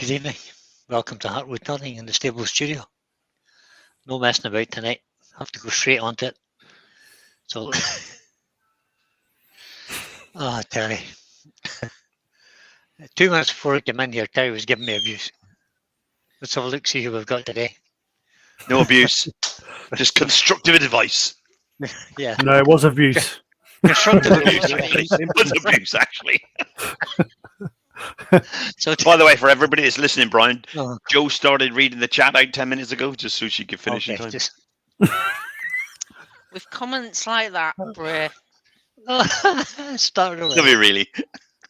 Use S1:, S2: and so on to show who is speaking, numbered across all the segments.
S1: Good evening. Welcome to Heartwood Turning in the Stable Studio. No messing about tonight. Have to go straight onto it. So, Terry. 2 minutes before I came in here, Terry was giving me abuse. Let's have a look, see who we've got today.
S2: No abuse, just constructive advice.
S1: Yeah.
S3: No, it was abuse.
S1: Constructive
S2: Abuse,
S1: abuse.
S2: actually. It was abuse, actually.
S1: So,
S2: By the way, for everybody that's listening, Brian,
S1: oh,
S2: Joe started reading the chat out 10 minutes ago just so she could finish in
S1: okay,
S2: time.
S1: just...
S4: With comments like that, Bray.
S1: Started
S2: Love
S1: already.
S2: you, really.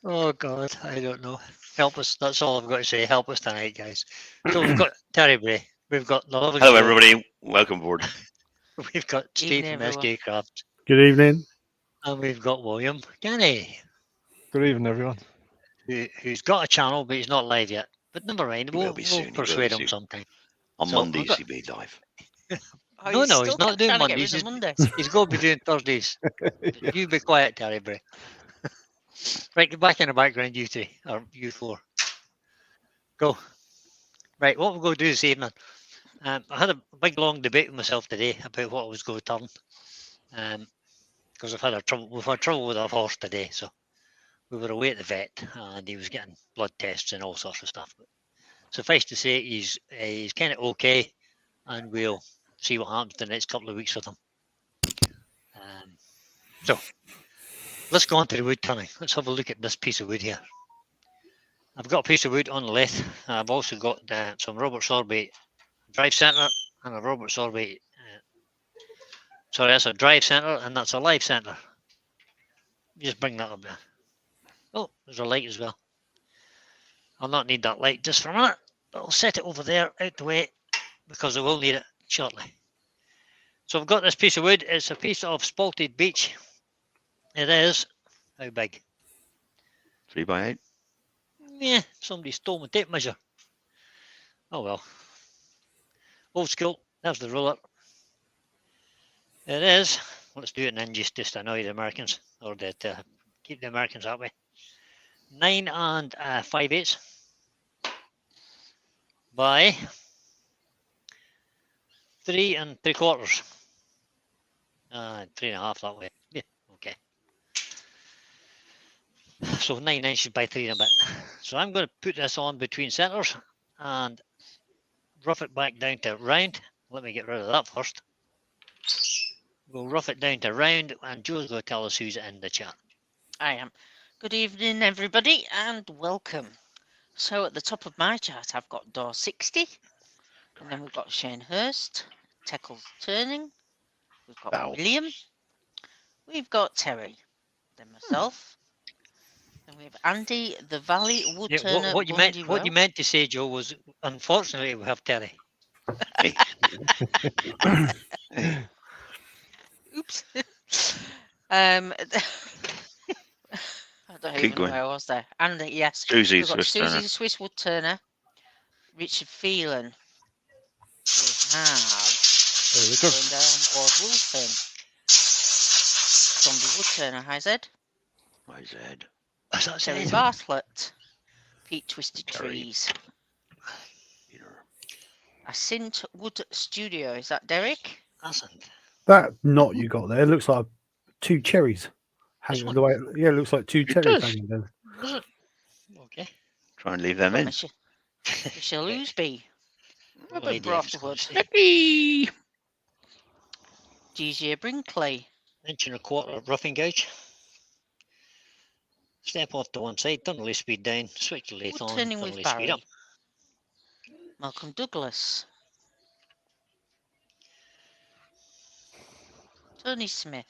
S1: Oh, God, I don't know. Help us. That's all I've got to say. Help us tonight, guys. So we've got Terry Bray. We've got the lovely
S2: Hello,
S1: Joe.
S2: everybody. Welcome aboard.
S1: We've got Steve
S4: Evening,
S1: from
S4: everyone.
S1: SK Craft.
S3: Good evening.
S1: And we've got William Ganny,
S5: Good evening, everyone.
S1: who's got a channel, but he's not live yet. But never mind,
S2: He will
S1: we'll
S2: be soon, he will
S1: persuade
S2: be
S1: him
S2: soon.
S1: sometime.
S2: On
S1: So,
S2: Mondays,
S1: I've got-
S2: he'll be live.
S4: Oh,
S1: No,
S4: you
S1: he's
S4: still
S1: not doing
S4: trying to get
S1: Mondays.
S4: rid of Monday.
S1: He's going to be doing Thursdays. You be quiet, Terry Bray. Right, get back in the background, you three, or you four. Go. Right, what we're going to do this evening. I had a big long debate with myself today about what I was going to turn. Because we've had trouble with our horse today, so we were away at the vet and he was getting blood tests and all sorts of stuff. But suffice to say, he's kind of okay, and we'll see what happens the next couple of weeks with him. So let's go on to the wood turning. Let's have a look at this piece of wood here. I've got a piece of wood on the lathe. I've also got some Robert Sorbet drive centre and a Robert Sorbet. Sorry, that's a drive centre and that's a live centre. Just bring that up there. Oh, there's a light as well. I'll not need that light just for a minute, but I'll set it over there out the way because I will need it shortly. So I've got this piece of wood. It's a piece of spalted beech. It is, how big?
S2: 3 by 8.
S1: Yeah, somebody stole my tape measure. Oh well. Old school. There's the ruler. It is. Let's do it in inches just to annoy the Americans, or to keep the Americans happy. 9 and 5/8 by 3 3/4. 3.5 that way. Yeah, okay. So 9 inches by 3 and a bit. So I'm going to put this on between centres and rough it back down to round. Let me get rid of that first. We'll rough it down to round, and Joe's going to tell us who's in the chat.
S4: I am. Good evening, everybody, and welcome. So at the top of my chart, I've got door 60, and then we've got Shane Hurst, Teckle's Turning, we've got
S2: Wow.
S4: William, we've got Terry, then myself, then we have Andy, the Valley Wood
S1: Yeah,
S4: Turner.
S1: what you meant to say, Joe, was unfortunately we have Terry.
S4: Oops. I don't
S2: Keep
S4: even know
S2: going.
S4: where I was there. And yes,
S2: Susie,
S4: we've got
S2: Swiss
S4: Susie
S2: Turner.
S4: the Swiss Wood Turner, Richard Phelan. We have going down Ward Wilson, Zombie Wood Turner, hi Zed,
S2: My Zed.
S1: Is that
S4: Terry
S1: said?
S4: Bartlett, Pete Twisted
S2: Terry.
S4: Trees,
S2: Peter.
S4: a Sint Wood Studio. Is that Derek?
S1: Hasn't.
S3: That knot you got there looks like 2 cherries.
S1: This
S3: Hanging
S1: one?
S3: the way, yeah, it looks like 2
S2: It
S3: cherries
S2: does.
S3: hanging there.
S1: Is it? Okay.
S2: Try and leave them in.
S4: Michelle Oosby, Robert
S1: Lady,
S4: Brockwood,
S2: Yippee!
S4: DJ Brinkley,
S1: 1.25 roughing gauge. Step off to one side, turn the leaf speed down, switch the lathe
S4: Wood
S1: on,
S4: Turning
S1: turn the
S4: with
S1: leaf speed up.
S4: Barry, Malcolm Douglas, Tony Smith,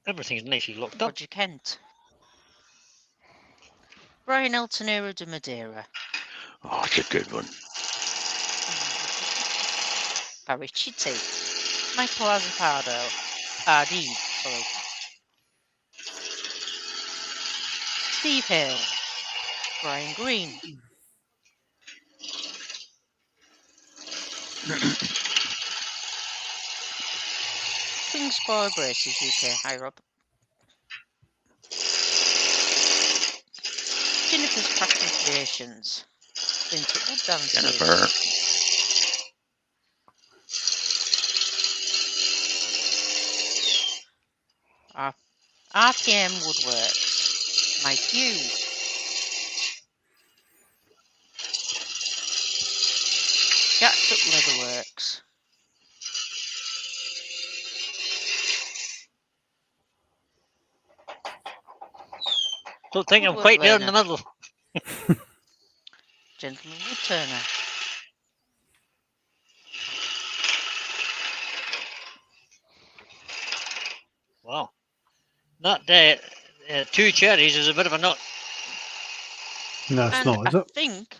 S1: Everything's nicely locked up.
S4: Roger Kent, Brian Altonero de Madeira,
S2: Oh, it's a good one.
S4: Barry Chitty, Michael Azzapardo, Pardee, sorry, Steve Hill, Brian Green, Kingsborough Braces UK, hi Rob, Jennifer's Crafting Creations, Splinter wood downstairs.
S2: Jennifer.
S4: RPM Woodworks. My cue. Jacked Up Leatherworks.
S1: Don't think I'm
S4: Woodwork
S1: quite there in
S4: learner.
S1: the middle.
S4: Gentleman Wood Turner.
S1: Wow. That two cherries is a bit of a nut.
S3: No, it's
S4: And
S3: not, is
S4: I
S3: it?
S4: think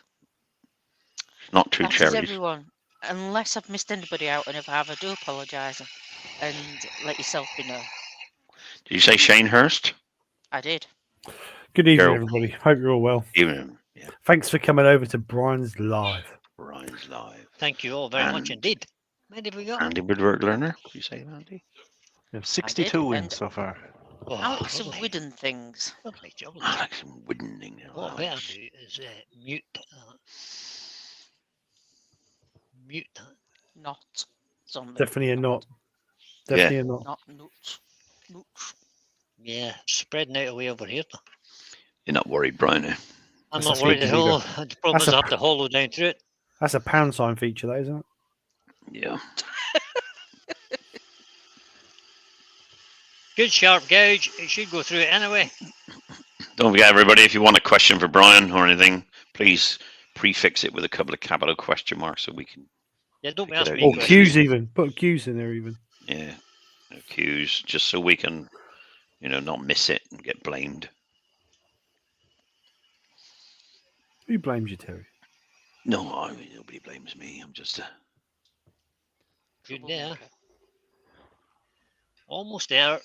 S2: Not two
S4: that is
S2: cherries.
S4: everyone. Unless I've missed anybody out, and if I have, I do apologise. And let yourself be known.
S2: Did you say Shane Hurst?
S4: I did.
S3: Good evening,
S2: Carol.
S3: everybody. Hope you're all well.
S2: Even yeah.
S3: Thanks for coming over to Brian's Live.
S2: Brian's live.
S1: Thank you all very much
S2: And-
S1: indeed. How many have we got?
S2: Andy Woodwork Learner. Did you say that, Andy?
S5: We have 62
S4: and
S5: wins so far.
S1: Oh,
S4: Alex of
S1: lovely.
S4: Wooden Things.
S1: Lovely, lovely.
S2: Alex Woodening.
S1: What I better do is mute mute that.
S4: Not zombie.
S3: Definitely a not. Definitely a not.
S4: Not nuts. Nuts.
S1: Yeah, spreading out away over here.
S2: You're not worried, Brian. Eh?
S1: I'm
S3: That's
S1: not
S3: a
S1: worried at
S3: sneaky
S1: all. The problem
S3: That's
S1: is
S3: a
S1: I have to hollow down through it.
S3: That's a pound sign feature, that isn't it?
S2: Yeah.
S1: Good sharp gouge. It should go through it anyway.
S2: Don't forget, everybody, if you want a question for Brian or anything, please prefix it with a couple of capital question marks so we can,
S1: Yeah, don't be
S2: Pick it
S1: asking
S2: out.
S1: me
S3: Or
S2: English.
S1: questions.
S3: cues even. Put cues in there even.
S2: yeah, accuse, just so we can, not miss it and get blamed.
S3: Who blames you, Terry?
S2: No, I mean, nobody blames me. I'm just
S1: Good there. Almost there.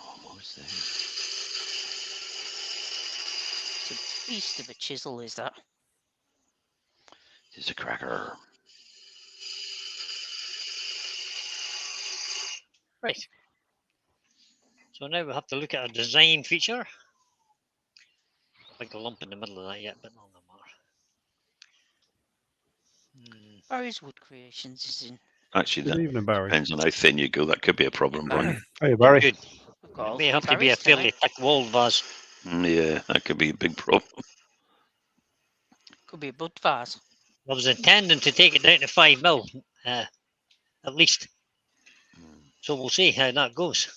S2: almost there.
S4: It's a beast of a chisel, is that?
S2: It's a cracker.
S1: Right. So now we have to look at a design feature. Like a lump in the middle of that yet, but not no more.
S4: Barry's Wood Creations is in.
S2: Actually,
S3: Good
S2: that
S3: evening, Barry.
S2: depends on how thin you go. That could be a problem, Brian.
S5: Hey, Barry.
S1: Good.
S4: We've got all
S1: It may
S4: three
S1: have to be a
S4: Barrys
S1: fairly
S4: tonight.
S1: thick-walled vase.
S2: Yeah, that could be a big problem.
S4: Could be a bud vase.
S1: I was intending to take it down to 5 mil, at least. So we'll see how that goes.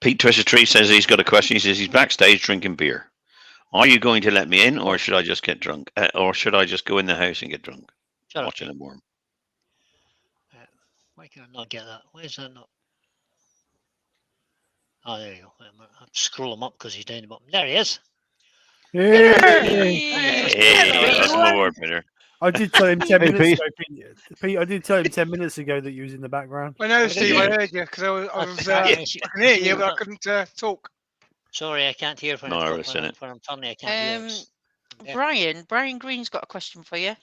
S2: Pete Twisted Tree says he's got a question. He says he's backstage drinking beer. Are you going to let me in, or should I just get drunk? Or should I just go in the house and get drunk?
S1: Shut up.
S2: Watching it warm.
S1: Why can I not get that? Why is that not? Oh, there you go. I'll scroll him up because he's down the bottom. There he is.
S3: Hey!
S2: Hey, that's my word, Peter.
S3: I did tell him 10
S5: Hey,
S3: minutes
S5: Pete.
S3: ago. Pete, I did tell him 10 minutes ago that you was in the background.
S6: I know,
S1: What
S6: Steve.
S1: is
S6: I
S1: it?
S6: heard you because I was.
S1: I
S6: I can hear you, but I couldn't talk.
S1: Sorry, I can't hear when,
S2: No,
S1: it's
S2: I
S1: got-
S2: was
S1: when,
S2: in
S1: I-
S2: it.
S1: when I'm funny. I can't hear.
S4: Brian Green's got a question for you.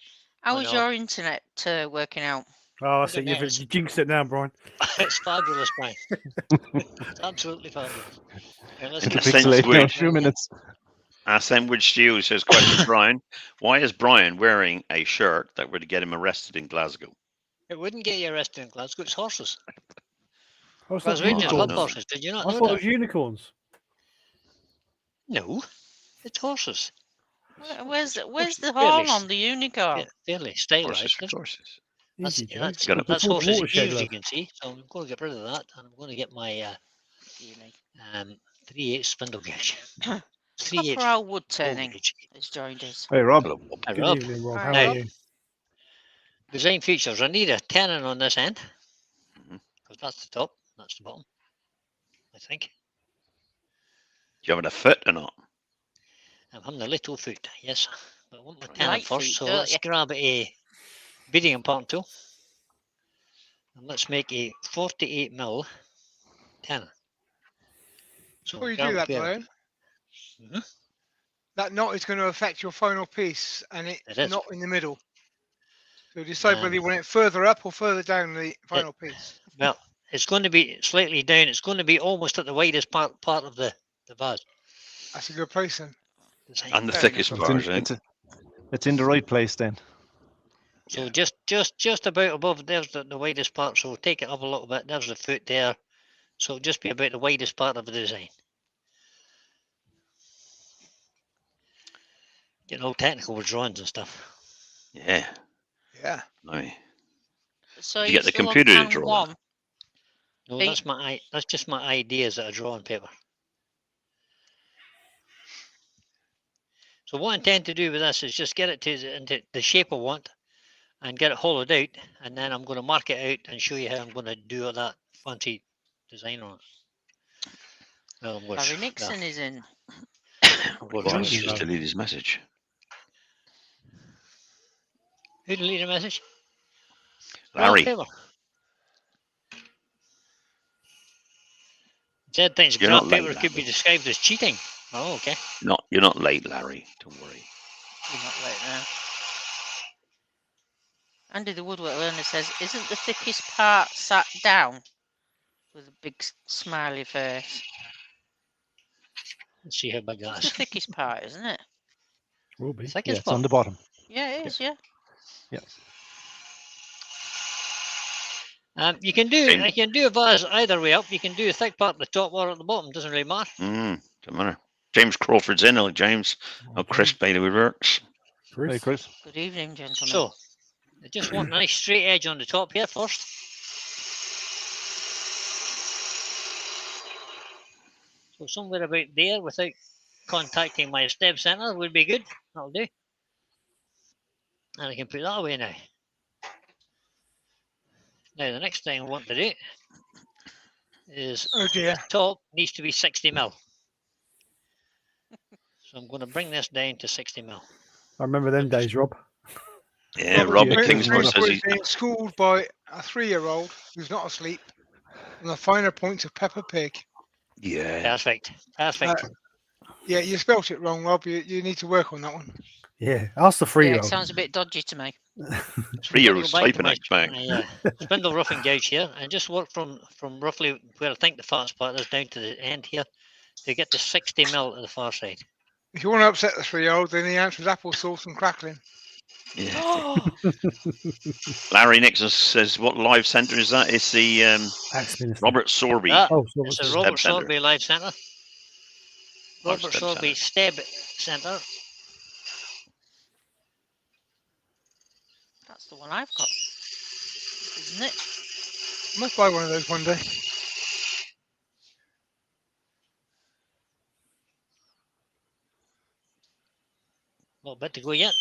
S4: How
S1: Oh,
S4: is
S1: no.
S4: your internet working out?
S3: Oh, I
S1: Look
S3: see.
S1: at
S3: You
S1: this.
S3: jinxed it now, Brian.
S1: It's fabulous, Brian. It's absolutely fabulous. Right, let's
S5: It'll
S1: get
S2: Sense
S5: pixelate
S1: this
S5: in a
S2: weird.
S5: few minutes.
S2: Sandwich Stew says, question, Brian. Why is Brian wearing a shirt that would get him arrested in Glasgow?
S1: It wouldn't get you arrested in Glasgow. It's horses.
S3: I was like
S1: Glaswegians love
S3: unicorns.
S2: no.
S1: horses. Did you not
S3: I
S1: know
S3: thought it
S1: that?
S3: was unicorns.
S1: No, it's horses.
S4: Where's the
S1: fairly
S4: horn
S1: s-
S4: on the unicorn?
S1: Fairly
S2: Horses
S1: stylized.
S2: for horses.
S1: That's,
S3: Easy, Joe.
S1: that's,
S2: Got it.
S1: that's
S3: Before the
S1: horses'
S3: watershed,
S1: ears, you
S3: love.
S1: can see. So I'm going to get rid of that, and I'm going to get my
S4: Unique.
S1: 3/8 spindle gauge.
S4: Copper
S1: 3/8
S4: Owl Wood
S1: full
S4: Turning
S1: gauge.
S4: has joined us.
S5: Hey, Rob.
S1: Hi,
S3: Good
S1: Rob.
S3: evening, Rob.
S4: Hi,
S3: How
S1: Now-
S3: are you?
S1: Design features. I need a tenon on this end
S2: Mhm.
S1: because that's the top, that's the bottom. I think
S2: Do you have it a foot or not?
S1: I'm having a little foot. Yes, but I want my
S2: Right.
S1: tenon
S4: Light
S1: first.
S4: feet,
S1: So
S4: don't
S1: let's
S4: you?
S1: grab a beading and part tool, and let's make a 48 mil tenon. So
S6: Before you
S1: grab
S6: do
S1: a
S6: that,
S1: pair of-
S6: Brian,
S1: Mhm.
S6: that knot is going to affect your final piece, and
S1: It
S6: it's
S1: is.
S6: not in the middle. So decide whether
S1: Um,
S6: you want it further up or further down the final piece.
S1: Well, it's going to be slightly down. It's going to be almost at the widest part of the vase.
S6: That's a good place then.
S1: Design.
S2: And the
S6: Fair
S2: thickest
S6: enough.
S5: It's,
S2: bars,
S5: in,
S2: eh?
S5: it's, a, It's in the right place then.
S1: So
S2: Yeah.
S1: just about above, there's the widest part. So take it up a little bit. There's the foot there. So just be about the widest part of the design. Getting all technical with drawings and stuff.
S2: Yeah.
S6: Yeah.
S2: Aye.
S4: So
S2: Did you
S4: you're
S2: get the
S4: still on
S2: computer to
S4: can
S2: draw
S4: one.
S1: No,
S4: Pete?
S1: that's just my ideas that I draw on paper. So what I intend to do with this is just get it into the shape I want and get it hollowed out, and then I'm going to mark it out and show you how I'm going to do all that fancy design on it. Well, I'm going
S4: Barry
S1: to,
S4: Nixon is in.
S2: Well,
S1: Well,
S2: John's
S3: evening,
S2: just
S3: Larry.
S2: deleted his message.
S1: who deleted the message?
S2: Larry,
S1: Paper. Said things
S2: You're
S1: graph
S2: not
S1: paper
S2: late,
S1: could be
S2: Larry.
S1: described as cheating. Oh, okay.
S2: you're not late, Larry. Don't worry.
S4: You're not late now. Andy the woodwork learner says, "Isn't the thickest part sat down?" With a big smiley face.
S1: Let's see how big that
S4: It's the
S1: is.
S4: thickest part, isn't it?
S3: Will be.
S1: Thickest
S5: Yeah, it's on
S1: part.
S5: the bottom.
S4: Yeah, it is. Yeah.
S1: You can do a vase either way up. You can do a thick part at the top or at the bottom. Doesn't really matter.
S2: Don't matter. James Crawford's in. Hello, James. Oh, Chris Bailey works.
S3: Chris.
S5: Hey, Chris.
S4: Good evening, gentlemen.
S1: So, I just want a nice straight edge on the top here first. So somewhere about there without contacting my stab center would be good. That'll do. And I can put that away now. Now the next thing I want to do is
S6: Oh dear.
S1: the top needs to be 60 mil. So I'm going to bring this down to 60 mil.
S3: I remember them days, Rob.
S2: Yeah,
S5: Oh,
S2: Rob
S5: yeah,
S2: at
S5: Chris
S2: Kingsport
S5: is
S2: says he's.
S6: being schooled by a 3-year-old who's not asleep on the finer points of Peppa Pig.
S2: Yeah.
S1: Perfect. Perfect.
S6: Yeah, you spelt it wrong, Rob. You need to work on that one.
S3: Yeah, ask the
S4: Yeah,
S3: 3-year-old.
S4: it sounds a bit dodgy to me.
S2: 3-year-old's
S1: Go back to
S2: typing out back.
S1: my spindle roughing gauge here and just work from roughly where I think the fattest part is down to the end here to get to 60 mil at the far side.
S6: If you want to upset the 3-year-old, then the answer is applesauce and crackling.
S2: Yeah.
S4: Oh,
S2: Larry Nixon says, "What live centre is that?" It's the
S3: Axminster.
S2: Robert Sorby.
S1: That
S3: Oh, so
S1: is
S3: what's
S1: a
S3: the-
S1: Robert
S2: Stab centre.
S1: Sorby Live Centre.
S2: Live
S1: Robert
S2: stab
S1: Sorby
S2: centre.
S1: Stab Centre.
S4: that's the one I've got, isn't it?
S6: I must buy one of those one day.
S1: Not a bit to go yet.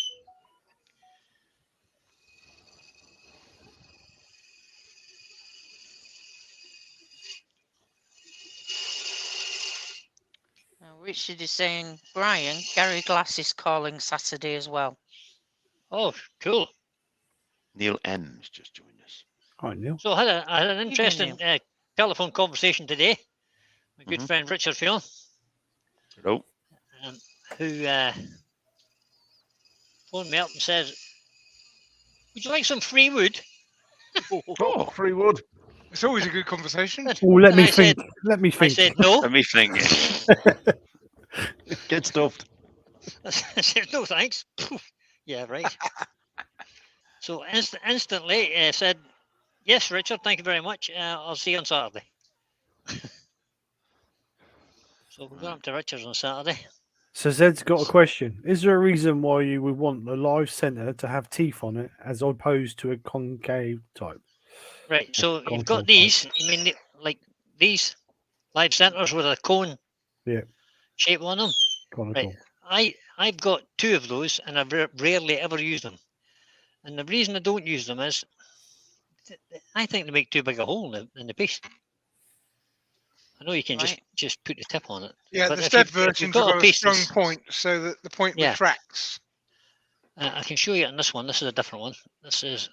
S4: Richard is saying, Brian, Gary Glass is calling Saturday as well.
S1: Oh, cool.
S2: Neil M's just joined us.
S3: Hi, Neil.
S1: So I had an
S4: Evening,
S1: interesting telephone conversation today. My good
S2: Mhm.
S1: friend Richard Fionn,
S2: Hello.
S1: who phoned me up and says, "Would you like some free wood?"
S5: Oh, free wood.
S6: It's always a good conversation.
S3: Oh, let
S1: And
S3: me
S1: I said-
S3: think. Let me
S1: I
S3: think.
S1: said no.
S2: Let me think.
S5: Get stuffed.
S1: I said no, thanks. Yeah, right. So instantly said, "Yes, Richard, thank you very much. I'll see you on Saturday." So we're going up to Richard's on Saturday.
S3: So Zed's got a question. Is there a reason why you would want the live centre to have teeth on it as opposed to a concave type?
S1: Right. So you've
S3: Contour
S1: got
S3: type.
S1: these. I mean, like these live centers with a cone
S3: Yeah.
S1: shape on them.
S3: Conical.
S1: I've got 2 of those, and I've rarely ever used them. And the reason I don't use them is I think they make too big a hole in the piece. I know you can
S4: Right.
S1: just put the tip on it.
S6: Yeah,
S1: But
S6: the
S1: if
S6: step
S1: you've
S6: versions
S1: got
S6: have
S1: a
S6: got a
S1: piece
S6: strong
S1: that's-
S6: point so that the point
S1: Yeah.
S6: retracts.
S1: I can show you on this one. This is a different one. This is.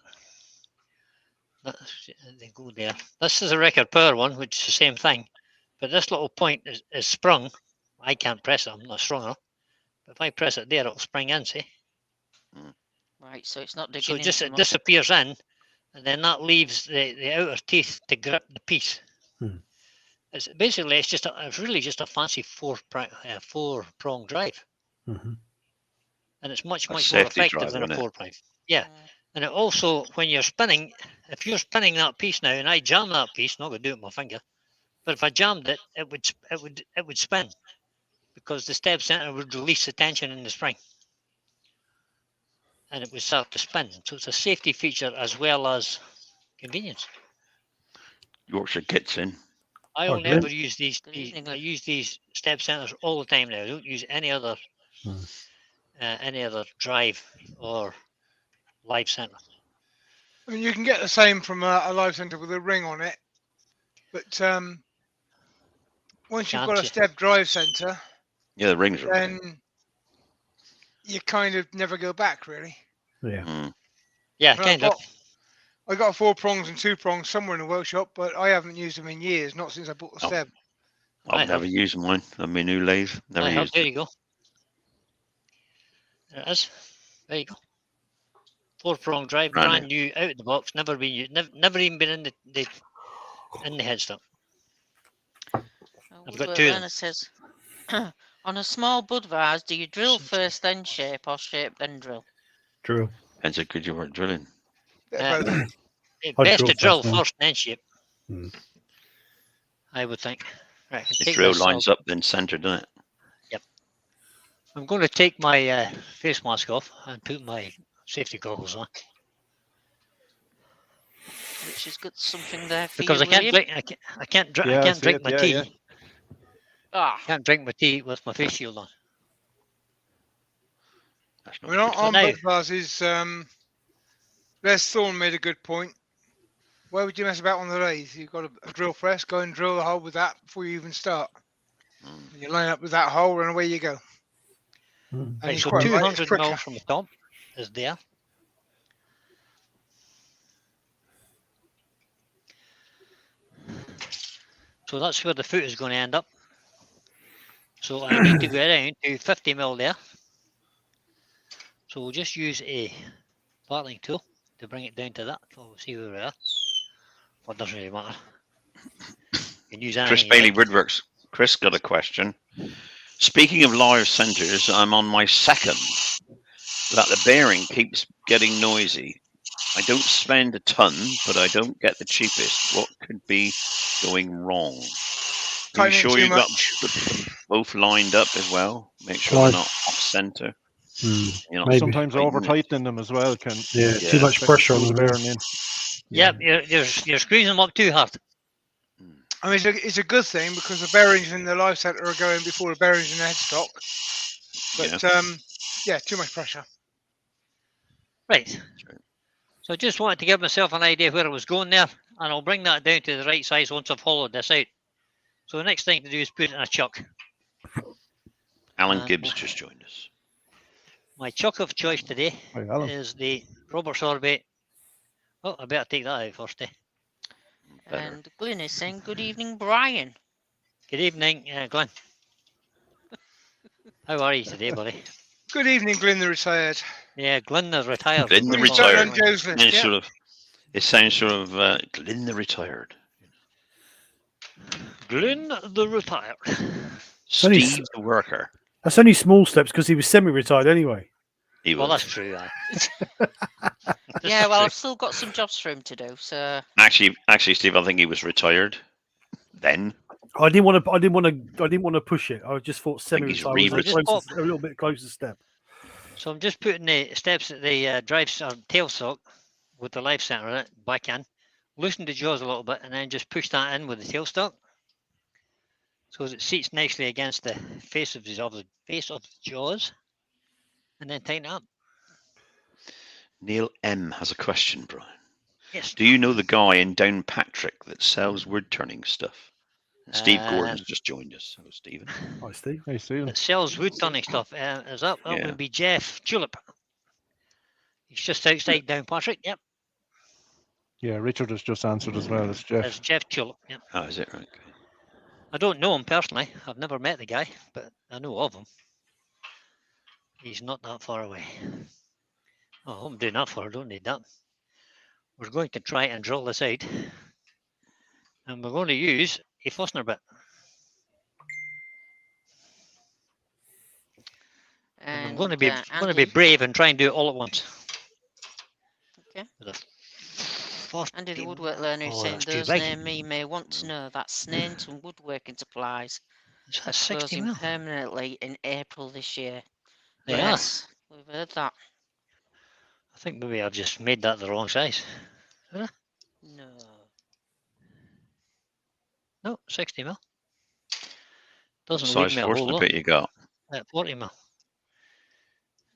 S1: They go there. This is a record power one, which is the same thing. But this little point is sprung. I can't press it. I'm not strong enough. But if I press it there, it'll spring in, see?
S4: Right, so it's not
S1: So
S4: digging
S1: it just
S4: into
S1: it disappears in, and then that leaves the outer teeth to grip the piece.
S3: Hmm.
S1: It's basically it's really just a fancy four prong drive.
S3: Mm-hmm.
S1: and it's much
S2: A
S1: more
S2: safety
S1: effective
S2: drive,
S1: than a
S2: isn't it?
S1: 4 prime. Yeah,
S4: Mm.
S1: and it also, when you're spinning, if you're spinning that piece now, and I jam that piece, not gonna do it with my finger, but if I jammed it, it would spin because the step center would release the tension in the spring, and it would start to spin. So it's a safety feature as well as convenience.
S2: Yorkshire gets in.
S1: I
S3: Oh,
S1: only
S3: Glenn.
S1: ever use these.
S4: Good evening,
S1: I
S4: Glenn.
S1: use these step centers all the time now. I don't use any other drive or live center.
S6: I mean, you can get the same from a live center with a ring on it, but once you've got
S1: Can't
S6: a
S1: you?
S6: step drive center,
S2: Yeah, the rings are okay.
S6: then you kind of never go back really.
S3: Yeah.
S2: Mm.
S1: Yeah,
S6: And
S1: kind of.
S6: I got 4 prongs and 2 prongs somewhere in the workshop, but I haven't used them in years, not since I bought the
S2: Oh.
S6: step.
S1: I
S2: I've never
S1: have.
S2: used mine. I mean, new lathe. Never
S1: I have.
S2: used
S1: There
S2: it.
S1: you go. There it is. There you go. 4-prong drive, brand new, out of the box, never been used, never even been in the headstock. I've got
S4: Woodward
S1: 2 of them.
S4: Werner says, on a small bud vase, do you drill first then shape, or shape then drill?
S3: Drill.
S2: Depends how good you were at drilling.
S6: Bit of both.
S1: It's
S3: I'd
S1: best
S3: drill
S1: to drill
S3: first, man.
S1: first, then shape.
S3: Mm.
S1: I would think. Right, I can
S2: The
S1: take
S2: drill
S1: this.
S2: lines up, then centre, doesn't it?
S1: I'm going to take my face mask off and put my safety goggles on
S4: Which has got something there for
S1: because
S4: you,
S1: I can't
S4: William.
S1: drink. I can't
S5: Yeah, I see
S1: drink
S5: it,
S1: my
S5: yeah,
S1: tea.
S5: yeah.
S4: Ah,
S1: Can't drink my tea with my face shield on.
S2: That's
S6: I
S2: not
S6: mean,
S2: good.
S6: on
S1: now-
S6: both vases, Les Thorne made a good point. Why would you mess about on the lathe? You've got a drill press, go and drill the hole with that before you even start.
S2: Mm.
S6: And you line up with that hole and away you go.
S3: Mm.
S6: And
S1: Right,
S6: he's
S1: so
S6: quite right, it's
S1: 200
S6: quicker.
S1: mils from the top is there. So that's where the foot is going to end up. So I need to go down to 50 mil there. So we'll just use a partling tool to bring it down to that. So we'll see where we are. Well, it doesn't really matter. You can use
S2: Chris
S1: anything you
S2: Bailey
S1: like.
S2: Woodworks. Chris got a question. Speaking of live centres, I'm on my second. That the bearing keeps getting noisy. I don't spend a ton, but I don't get the cheapest. What could be going wrong? Are you
S6: Tightening
S2: sure
S6: too
S2: you've got
S6: much.
S2: them both lined up as well? Make sure
S3: Fine.
S2: they're not off centre.
S3: Mm.
S2: You're not
S3: Maybe.
S5: Sometimes
S2: tightening
S5: over
S2: it.
S5: tightening them as well can
S3: Yeah,
S2: Yeah.
S3: too much
S5: affect
S3: pressure on
S5: screw
S3: the
S5: bearing
S3: bearing.
S5: in.
S1: Yep, you're squeezing them up too hard.
S6: I mean, it's a good thing because the bearings in the live center are going before the bearings in the headstock. But yeah, too much pressure.
S1: Right.
S2: right.
S1: So I just wanted to give myself an idea where I was going there, and I'll bring that down to the right size once I've hollowed this out. So the next thing to do is put it in a chuck.
S2: Alan
S1: And
S2: Gibbs just joined us.
S1: my chuck of choice today
S5: Hi, Alan.
S1: is the rubber sorbet. Oh, I better take that out first.
S2: Better.
S4: and Glyn is saying, good evening, Brian.
S1: Good evening, Glenn. How are you today, buddy?
S6: Good evening, Glyn the retired.
S1: Yeah, Glenn is retired.
S2: Glyn the
S6: He's starting on
S2: retired.
S6: Joe's list,
S2: And
S6: yeah.
S2: sort of, it sounds sort of Glyn the retired.
S1: Glenn the retired.
S3: only
S2: Steve the worker.
S3: That's only small steps because he was semi-retired anyway.
S2: He
S1: Well,
S2: was.
S1: that's true.
S4: Yeah, well, I've still got some jobs for him to do, so
S2: Actually, Steve, I think he was retired then.
S3: I didn't want to push it. I just thought
S2: think he's
S3: semi-retired was
S1: re-retired.
S3: a little bit closer step.
S1: So I'm just putting the steps at the drive tailstock with the life center in it back in, loosen the jaws a little bit, and then just push that in with the tailstock, so as it seats nicely against the face of the jaws, and then tighten it up.
S2: Neil M has a question, Brian.
S1: Yes.
S2: Do you know the guy in Downpatrick that sells wood turning stuff? Steve Gordon's just joined us. Hello, Stephen.
S3: Hi, Steve.
S5: Hey, Stephen.
S1: That sells wood turning stuff. Is that
S2: Yeah.
S1: would be Jeff Tulip. He's just outside Downpatrick. Yep.
S5: Yeah, Richard has just answered as well. It's Jeff.
S1: There's Jeff Tulip. Yep.
S2: Oh, is it? Right. Okay.
S1: I don't know him personally. I've never met the guy, but I know of him. He's not that far away. Oh, I'm doing that far. I don't need that. We're going to try and drill this out, and we're going to use a Fussner bit. And I'm
S4: And
S1: going to be
S4: Andy,
S1: brave and try and do it all at once.
S4: Okay.
S1: With a
S4: Andy the
S1: 40
S4: woodwork learner is
S1: Oh,
S4: saying
S1: that's too
S4: those
S1: big.
S4: near me may want to know that snares and woodworking supplies
S1: Is
S4: are
S1: that 60
S4: closing
S1: mil?
S4: permanently in April this year.
S1: They are.
S4: Yes, we've heard that.
S1: I think maybe I've just made that the wrong size.
S4: No.
S1: No, 60 mil.
S2: What
S1: Doesn't leave
S2: size
S1: me a whole
S2: Forstner
S1: lot.
S2: bit you got?
S1: 40 mil.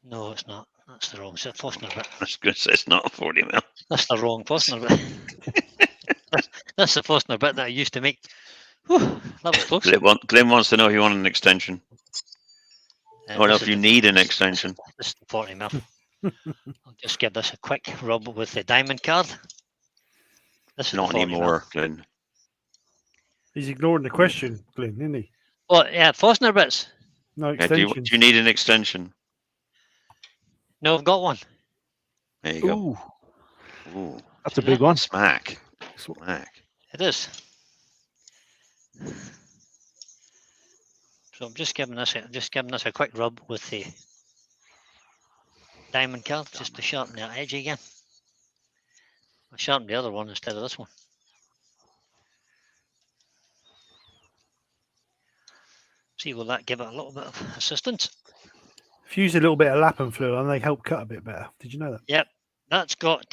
S1: No, it's not. That's the wrong Forstner bit.
S2: I was going to say it's not a 40 mil.
S1: That's the wrong Forstner bit. That's the Forstner bit that I used to make. Whew, that was close.
S2: Glenn wants to know if you want an extension. Or
S1: This
S2: if
S1: is
S2: you
S1: the-
S2: need an
S1: this-
S2: extension.
S1: This is the 40 mil. I'll just give this a quick rub with the diamond card. This is
S2: Not
S1: the 40 mil.
S2: anymore, Glenn.
S3: He's ignoring the question, Glenn, isn't he?
S1: Oh, yeah, Forstner bits.
S3: No
S2: Yeah, do
S3: extensions.
S2: you need an extension?
S1: No, I've got one.
S2: There you go.
S5: Ooh,
S2: Ooh,
S5: that's a big one.
S2: smack. Smack.
S1: It is. So I'm just giving this a quick rub with the diamond card just to sharpen that edge again. I sharpened the other one instead of this one. See, will that give it a little bit of assistance?
S3: If you use a little bit of lapping fluid and they help cut a bit better. Did you know that?
S1: Yep, that's got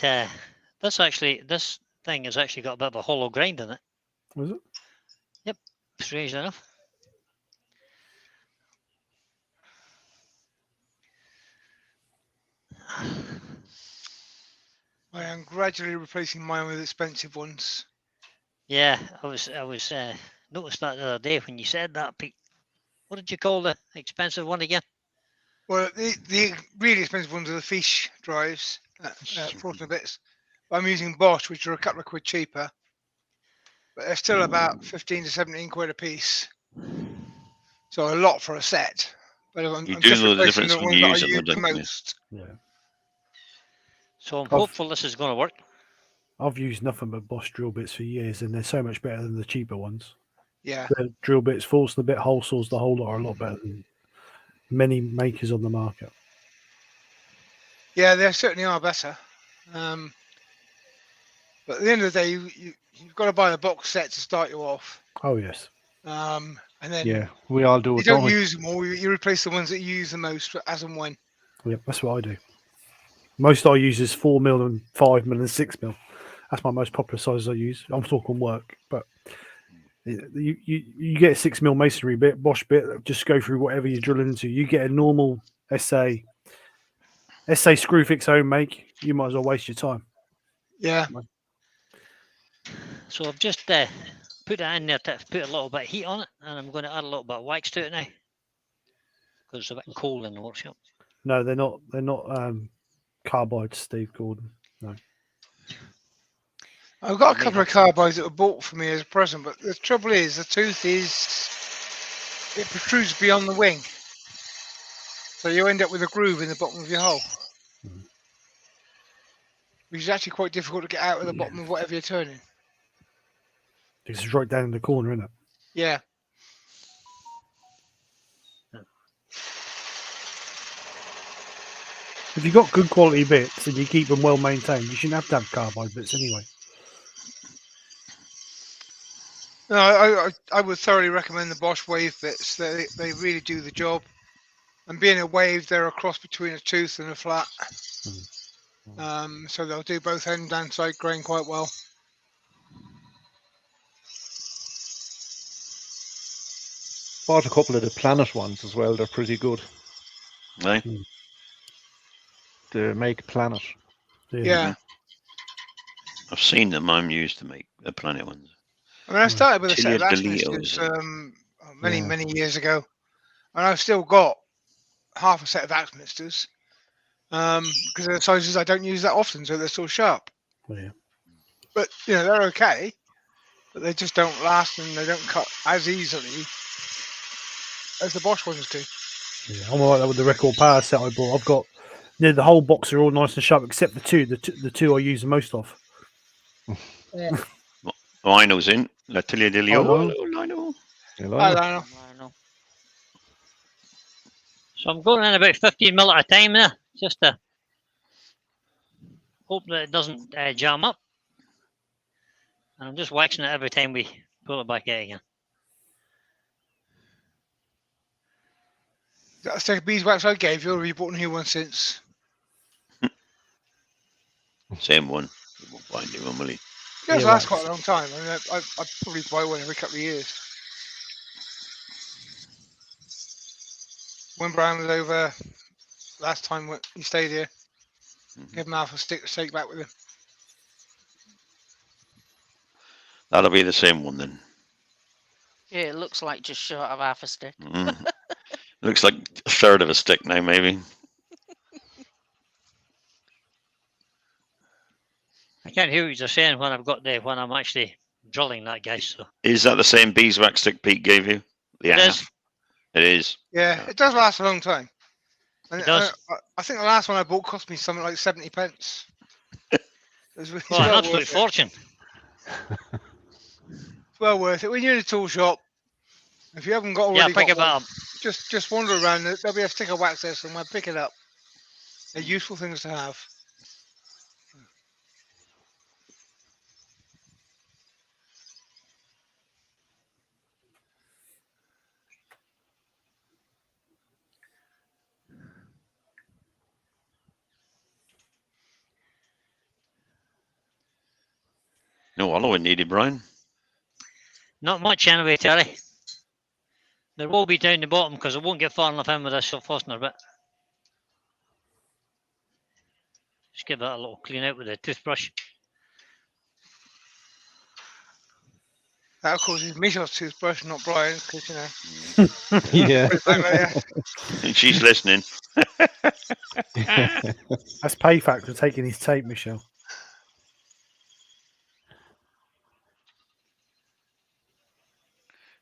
S1: this thing has actually got a bit of a hollow grind in it.
S3: Was it?
S1: Strange enough.
S6: I am gradually replacing mine with expensive ones.
S1: Yeah, I was noticed that the other day when you said that, Pete. What did you call the expensive one again?
S6: Well, the really expensive ones are the fish drives, Forstner bits. I'm using Bosch, which are a couple of quid cheaper, but they're still about 15 to 17 quid a piece. So a lot for a set. But I'm
S2: You
S6: I'm
S2: do
S6: just
S2: know the
S6: replacing
S2: difference
S6: the
S2: when
S6: ones
S2: you
S6: that I
S2: use them,
S6: use the
S2: don't you?
S6: most.
S3: Yeah.
S1: So I'm
S3: I've-
S1: hopeful this is going to work.
S3: I've used nothing but Bosch drill bits for years, and they're so much better than the cheaper ones.
S6: Yeah.
S3: The drill bits, Forstner bit, hole saws, the whole lot are a lot better than many makers on the market.
S6: Yeah, they certainly are better. But at the end of the day, you've got to buy the box set to start you off.
S3: Oh yes.
S6: And then
S5: Yeah, we all do
S6: you
S5: it, don't
S6: don't
S5: we?
S6: use them all. You replace the ones that you use the most as and when.
S3: Yep, that's what I do. Most I use is 4mm and 5mm and 6mm. That's my most popular size I use. I'm talking work, but you get a 6mm masonry bit, Bosch bit. Just go through whatever you're drilling into. You get a normal SA screw fix home make. You might as well waste your time.
S6: Yeah.
S1: So I've just put that in there to put a little bit of heat on it, and I'm going to add a little bit of wax to it now because it's a bit cold in the workshop.
S3: No, they're not. They're not carbides, Steve Gordon. No.
S6: I've got a
S1: Maybe
S6: couple of carbides that were bought for me as a present, but the trouble is, the tooth it protrudes beyond the wing. So you end up with a groove in the bottom of your hole. Which is actually quite difficult to get out of the bottom of whatever you're turning.
S3: It's right down in the corner, isn't it?
S6: Yeah.
S3: If you've got good quality bits and you keep them well maintained, you shouldn't have to have carbide bits anyway.
S6: No, I would thoroughly recommend the Bosch wave bits. They really do the job. And being a wave, they're a cross between a tooth and a flat. So they'll do both end and side grain quite well.
S5: Bought a couple of the Planet ones as well. They're pretty good.
S2: Right?
S5: The make Planet.
S6: Yeah.
S2: I've seen them. I'm used to make the Planet ones.
S6: I mean, I started with a set of
S2: Atelier de
S6: Axminsters
S2: Leos.
S6: many years ago. And I've still got half a set of Axminsters. Because they're sizes I don't use that often, so they're still sharp.
S3: Yeah.
S6: But, they're okay. But they just don't last and they don't cut as easily as the Bosch ones do.
S3: Yeah, I'm like that with the record power set I bought. I've got the whole box are all nice and sharp except the two. The two I use the most of.
S2: Lionel's in. L'Atelier de
S3: Oh,
S2: Leo.
S3: no.
S2: Hello, Lionel.
S5: Hello.
S6: I don't know.
S1: So So I'm going in about 15 mil at a time there, just to hope that it doesn't jam up. And I'm just waxing it every time we pull it back out again.
S6: That's the beeswax I gave you, or have you bought a new one since?
S2: Same one. You won't buy a new one, will you?
S6: Yes,
S3: Yeah,
S6: lasts
S3: wax.
S6: quite a long time. I mean, I probably buy one every couple of years. When Brian was over last time when he stayed here, gave him half a stick to take back with him.
S2: That'll be the same one then.
S4: Yeah, it looks like just short of half a stick.
S2: Looks like a third of a stick now, maybe.
S1: I can't hear what you're saying when I've got there when I'm actually drilling that, guys. So
S2: Is that the same beeswax stick Pete gave you? The
S1: it
S2: half?
S1: is.
S2: It is.
S6: Yeah, it does last a long time. And
S1: It does.
S6: I think the last one I bought cost me something like 70 pence. It's
S1: Well, an
S6: well
S1: absolute
S6: worth it.
S1: fortune.
S6: It's well worth it. When you're in a tool shop, if you haven't got
S1: Yeah,
S6: already
S1: pick
S6: got
S1: it
S6: one,
S1: up.
S6: just wander around. There'll be a stick of wax there somewhere. Pick it up. They're useful things to have.
S2: No hollow needed, Brian.
S1: Not much anyway, Terry. There will be down the bottom because I won't get far enough in with this Forstner bit. Just give that a little clean out with a toothbrush.
S6: That of course is Michel's toothbrush, not Brian's, because you know.
S5: Yeah.
S6: Back there.
S2: And she's listening.
S3: That's payback for taking his tape, Michelle.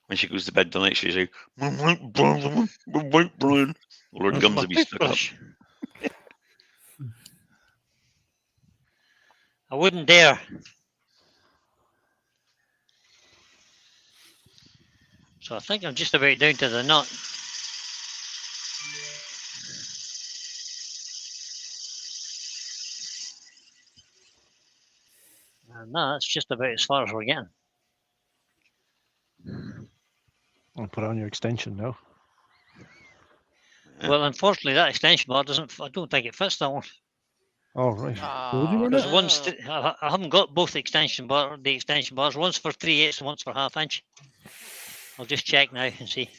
S2: When she goes to bed tonight, she's like, Brian. All her gums will be stuck up.
S1: Toothbrush. I wouldn't dare. So I think I'm just about down to the nut. And that's just about as far as we're getting.
S5: I'll put on your extension now.
S2: Yeah.
S1: Well, unfortunately, that extension bar doesn't. I don't think it fits that one.
S5: Oh, right.
S3: Would you
S4: Oh,
S3: run
S1: Because
S3: it?
S1: one's
S4: no.
S1: I haven't got both the extension bars. One's for 3/8 and one's for 1/2 inch. I'll just check now and see.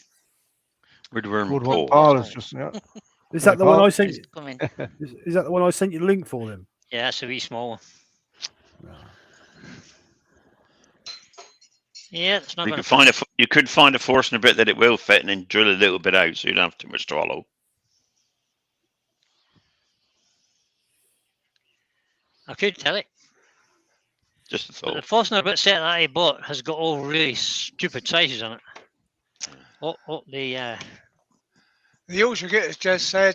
S2: Where'd we
S5: Good
S2: Paul?
S5: one. Paul is just, yeah.
S3: Is that the
S5: Paul?
S3: one I sent?
S4: It's coming.
S3: Is that the one I sent you the link for them?
S1: Yeah, that's a wee small one. Yeah, it's not
S2: You
S1: going
S2: could
S1: to
S2: find you could find a Forstner bit that it will fit, and then drill a little bit out, so you don't have too much to hollow.
S1: I could tell it.
S2: Just a
S1: But the
S2: thought.
S1: Forstner bit set that I bought has got all really stupid sizes on it. Oh, the
S6: The Yorkshire Gitters just said,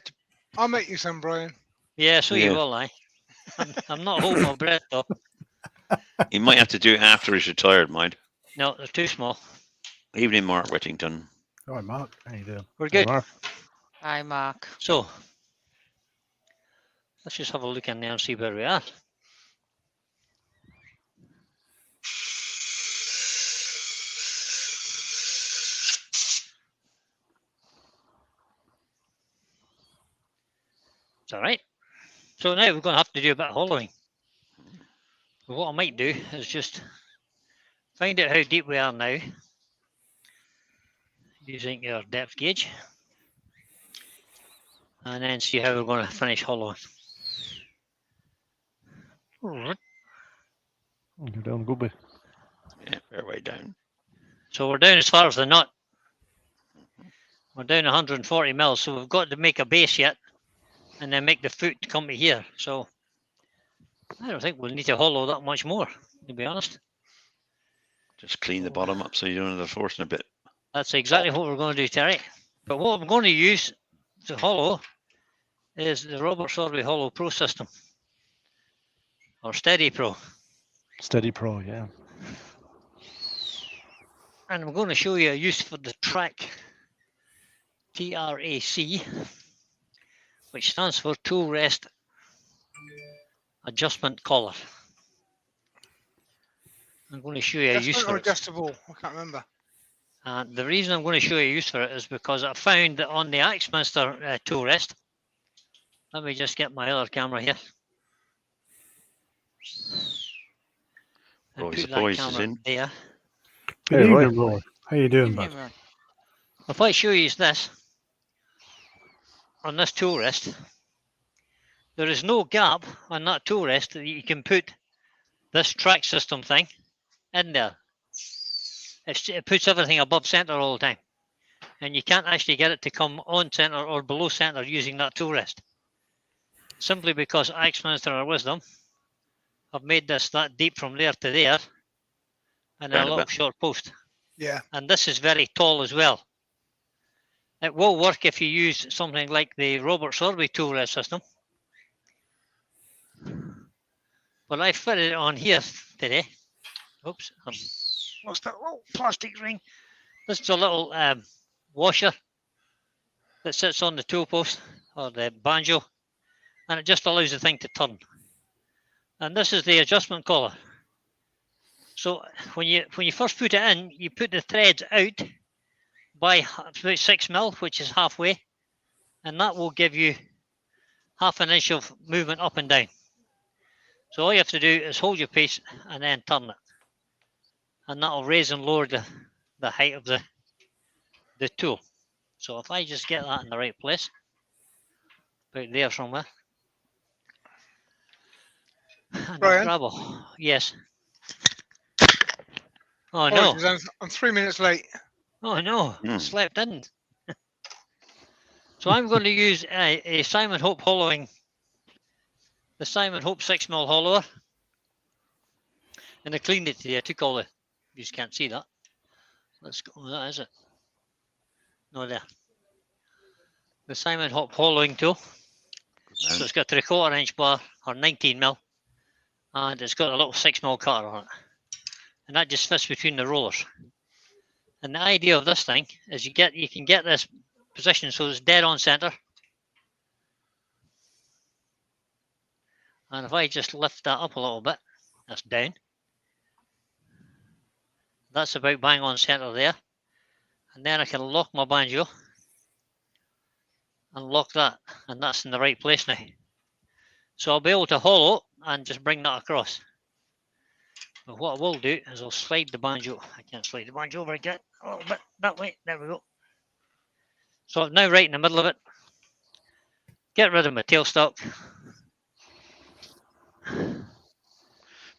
S6: I'll make you some, Brian.
S1: yeah, so you
S2: Yeah.
S1: will, I'm not holding my breath though.
S2: He might have to do it after he's retired, mind.
S1: No, they're too small.
S2: Evening, Mark Whittington.
S3: All right, Mark. How you doing?
S1: We're
S5: Hey,
S1: good.
S5: Mark.
S4: Hi, Mark.
S1: So let's just have a look in there and see where we are. It's all right. So now we're going to have to do a bit of hollowing. But what I might do is just find out how deep we are now using your depth gauge, and then see how we're going to finish hollowing. Alright.
S5: You're down a good bit.
S2: Yeah, fair way down.
S1: So we're down as far as the nut. We're down 140 mils, so we've got to make a base yet, and then make the foot come to here. So I don't think we'll need to hollow that much more, to be honest.
S2: Just clean the bottom up so you don't have the Forstner bit.
S1: That's exactly what we're going to do, Terry. But what I'm going to use to hollow is the Robert Sorbet Hollow Pro system, or Steady Pro.
S5: Steady Pro, yeah.
S1: And I'm going to show you a use for the track TRAC which stands for Tool Rest Adjustment Collar. I'm going to show you a use
S6: Adjustment
S1: for
S6: or
S1: it.
S6: adjustable? I can't remember.
S1: And the reason I'm going to show you a use for it is because I found that on the Axminster tool rest, let me just get my other camera here. And
S2: Roy's
S1: put that
S2: voice is
S1: camera
S2: in.
S1: there.
S3: Good
S5: Hey, Roy.
S3: evening, Roy. How you doing,
S4: Evening,
S3: bud?
S4: Roy.
S1: If I show you this, on this tool rest, there is no gap on that tool rest that you can put this track system thing in there. It puts everything above center all the time. And you can't actually get it to come on center or below center using that tool rest. Simply because Axminster or Wisdom have made this that deep from there to there and a
S2: Round
S1: little
S2: about.
S1: short post.
S6: Yeah.
S1: And this is very tall as well. It will work if you use something like the Robert Sorby tool rest system. But I fitted it on here today. Oops, what's that little plastic ring? This is a little washer that sits on the tool post or the banjo, and it just allows the thing to turn. And this is the adjustment collar. So when you first put it in, you put the threads out by about 6 mil, which is halfway, and that will give you half an inch of movement up and down. So all you have to do is hold your piece and then turn it, and that'll raise and lower the height of the tool. So if I just get that in the right place, about there somewhere, and
S6: Brian?
S1: grab yes. Oh no!
S6: Apologies, I'm 3 minutes late.
S1: Oh no!
S2: Hmm.
S1: Slept in. So I'm going to use a Simon Hope hollowing, the Simon Hope 6 mil hollower, and I cleaned it today. I took all the, you just can't see that. Let's go. That is it. No, there. The Simon Hope hollowing tool. So it's got a 3/4 inch bar or 19 mil, and it's got a little 6 mil cutter on it, and that just fits between the rollers. And the idea of this thing is you can get this position so it's dead on center. And if I just lift that up a little bit, that's down. That's about bang on center there. And then I can lock my banjo and lock that, and that's in the right place now. So I'll be able to hollow and just bring that across. But what I will do is I'll slide the banjo. I can't slide the banjo over again. A little bit that way. There we go. So I'm now right in the middle of it. Get rid of my tailstock.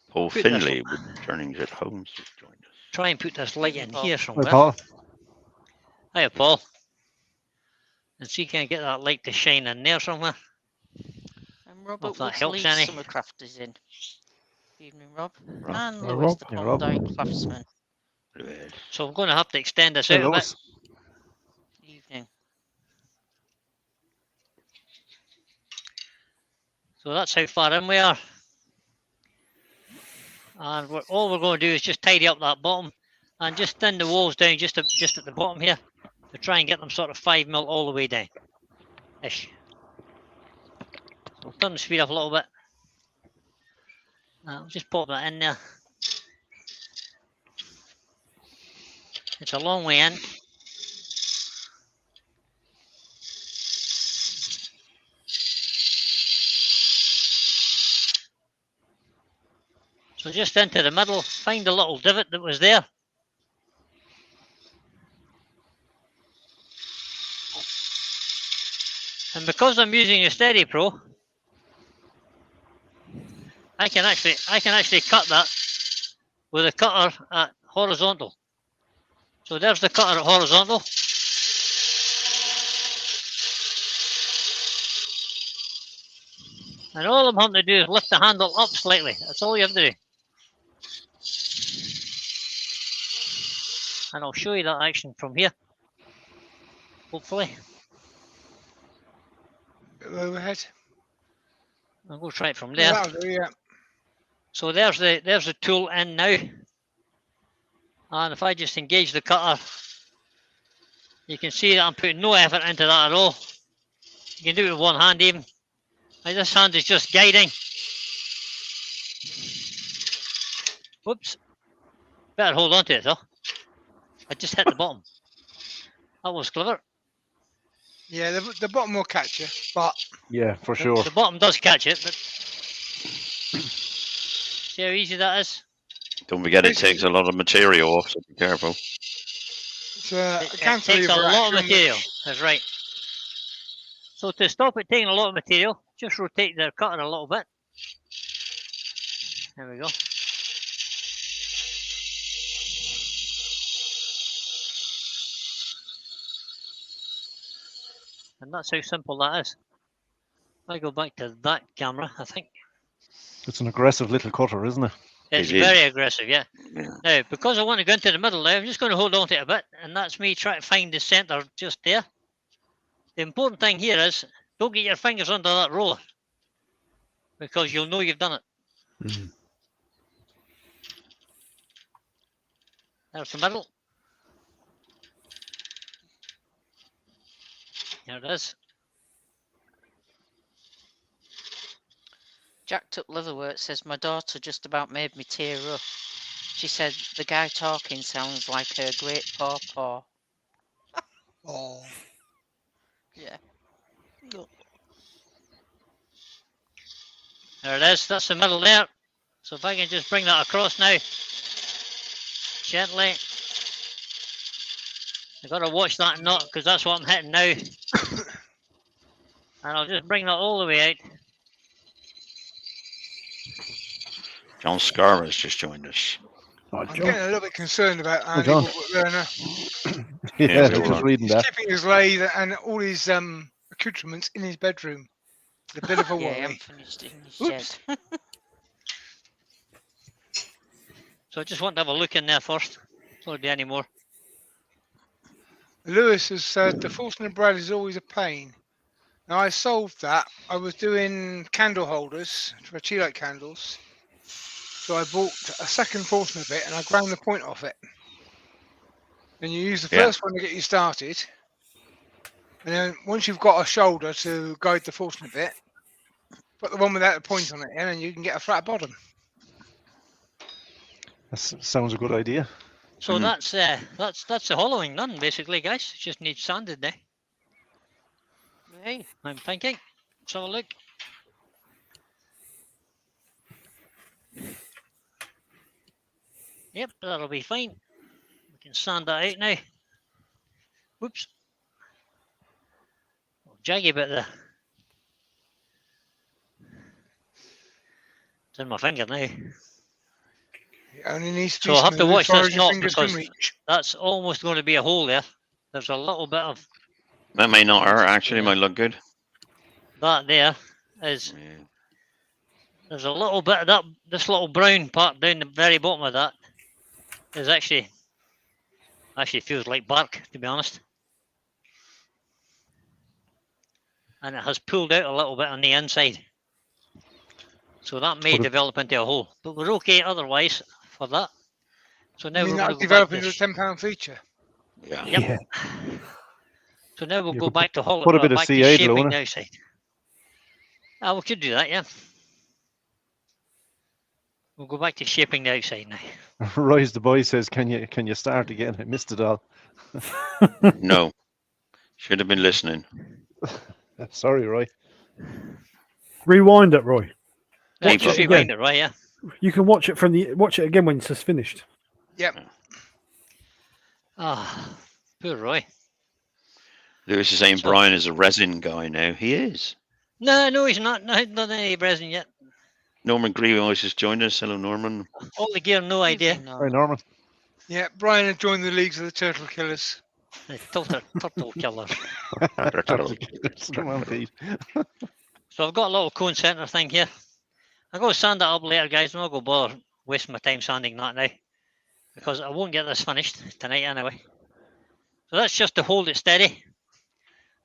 S2: Paul
S1: Put this
S2: Finley with Turnings at Homes has joined us.
S1: Try and put this light in here
S5: Hi,
S1: somewhere.
S5: Paul.
S1: Hiya, Paul. And see, can I get that light to shine in there somewhere?
S4: And Robert
S1: If that
S4: Woods
S1: helps
S4: Leeds
S1: any.
S4: Summercraft is in. Evening, Rob.
S2: Rob.
S4: And
S5: Hi,
S4: Lewis,
S5: Rob.
S4: the
S5: Hey, Rob.
S4: Klondike Craftsman.
S2: Yes.
S1: So I'm going to have to extend this
S5: Hey,
S1: out a bit.
S5: Lewis.
S4: Evening.
S1: So that's how far in we are. And all we're going to do is just tidy up that bottom and just thin the walls down just at the bottom here to try and get them sort of 5 mil all the way down. Ish. So I'll turn the speed up a little bit. I'll just pop that in there. It's a long way in. So just into the middle, find the little divot that was there. And because I'm using a Steady Pro, I can actually cut that with a cutter at horizontal. So there's the cutter at horizontal. And all I'm having to do is lift the handle up slightly. That's all you have to do. And I'll show you that action from here. Hopefully.
S6: Overhead.
S1: I'll go try it from
S6: Yeah,
S1: there.
S6: that'll do, yeah.
S1: So there's the tool in now. And if I just engage the cutter, you can see that I'm putting no effort into that at all. You can do it with one hand even. Like this hand is just guiding. Whoops. Better hold on to it though. I just hit the bottom. That was clever.
S6: Yeah, the bottom will catch you, but
S5: Yeah, for sure.
S1: The bottom does catch it, but see how easy that is?
S2: Don't forget, it takes a lot of material off, so be careful.
S6: it's
S1: It
S6: a
S1: takes
S6: cantilever
S1: a lot of
S6: action,
S1: material.
S6: which-
S1: That's right. So to stop it taking a lot of material, just rotate the cutter a little bit. There we go. And that's how simple that is. I go back to that camera, I think.
S5: It's an aggressive little cutter, isn't it?
S1: It's
S2: It is.
S1: very aggressive, yeah.
S2: Yeah.
S1: Now, because I want to go into the middle now, I'm just going to hold on to it a bit, and that's me trying to find the centre just there. The important thing here is, don't get your fingers under that roller, because you'll know you've done it.
S3: Mm.
S1: There's the middle. There it is.
S4: Jacked up Leatherwork says my daughter just about made me tear up. She said the guy talking sounds like her great pawpaw.
S6: Oh,
S4: Yeah.
S1: There it is. That's the middle there. So if I can just bring that across now, gently. I've got to watch that knot because that's what I'm hitting now. And I'll just bring that all the way out.
S2: John Scarver's just joined us.
S5: Oh,
S6: I'm
S5: John.
S6: getting a little bit concerned about Andy
S5: John.
S6: Learner.
S5: Yeah,
S2: Yeah,
S5: I
S2: so
S5: was just
S2: on.
S5: reading
S6: He's
S5: that.
S6: keeping his lathe and all his accoutrements in his bedroom. It's a bit of a
S4: Yeah, I
S6: worry.
S4: haven't finished in his
S6: Oops.
S4: shed.
S1: So I just want to have a look in there first. Don't do any more.
S6: Lewis has said the Forstner brad is always a pain. Now I solved that. I was doing candle holders for tea light candles. So I bought a second Forstner bit and I ground the point off it. And you use the
S2: Yeah.
S6: first one to get you started. And then once you've got a shoulder to guide the Forstner bit, put the one without the point on it in and you can get a flat bottom.
S5: That sounds a good idea.
S1: So
S2: Mhm.
S1: that's the hollowing done basically, guys. It just needs sanded now.
S4: Hey,
S1: I'm thinking. Let's have a look. Yep, that'll be fine. We can sand that out now. Whoops. Jaggy bit there. It's in my finger now.
S6: It only needs to be
S1: So I'll have to
S6: smooth
S1: watch
S6: as far
S1: this
S6: as your
S1: knot
S6: fingers can
S1: because
S6: reach.
S1: that's almost going to be a hole there. There's a little bit of
S2: That may not hurt, actually. Might look good.
S1: that there is,
S2: Yeah.
S1: there's a little bit of that, this little brown part down the very bottom of that is actually feels like bark, to be honest. And it has pulled out a little bit on the inside. So that may
S5: But it-
S1: develop into a hole. But we're okay otherwise for that. So now
S6: I mean,
S1: we're
S6: that'll
S1: going to go back
S6: develop
S1: to
S6: into a £10 feature.
S2: Yeah.
S1: Yep.
S3: Yeah.
S1: So now we'll
S5: You
S1: go
S5: could
S1: back to hollow,
S5: put a bit of
S1: back to
S5: C8
S1: shaping
S5: on
S1: the
S5: it.
S1: outside. We could do that, yeah. We'll go back to shaping the outside now.
S5: Rise the boy says, "Can you start again?" I missed it all.
S2: No. Should have been listening.
S5: Sorry, Roy.
S3: Rewind it, Roy.
S1: Right,
S2: Keep
S1: just
S2: up.
S1: rewind it, right? Yeah.
S3: You can watch it watch it again when it's just finished.
S6: Yep.
S1: Ah, poor Roy.
S2: Lewis is saying
S1: So-
S2: Brian is a resin guy now. He is.
S1: No, he's not. Not any resin yet.
S2: Norman Greenwise has joined us. Hello, Norman.
S1: All the gear, no idea.
S5: Hi, Norman.
S6: Yeah, Brian had joined the leagues of the Turtle Killers.
S1: The turtle killer.
S5: Come on, Pete.
S1: So I've got a little cone center thing here. I'm going to sand that up later, guys. I'm not going to bother wasting my time sanding that now because I won't get this finished tonight anyway. So that's just to hold it steady.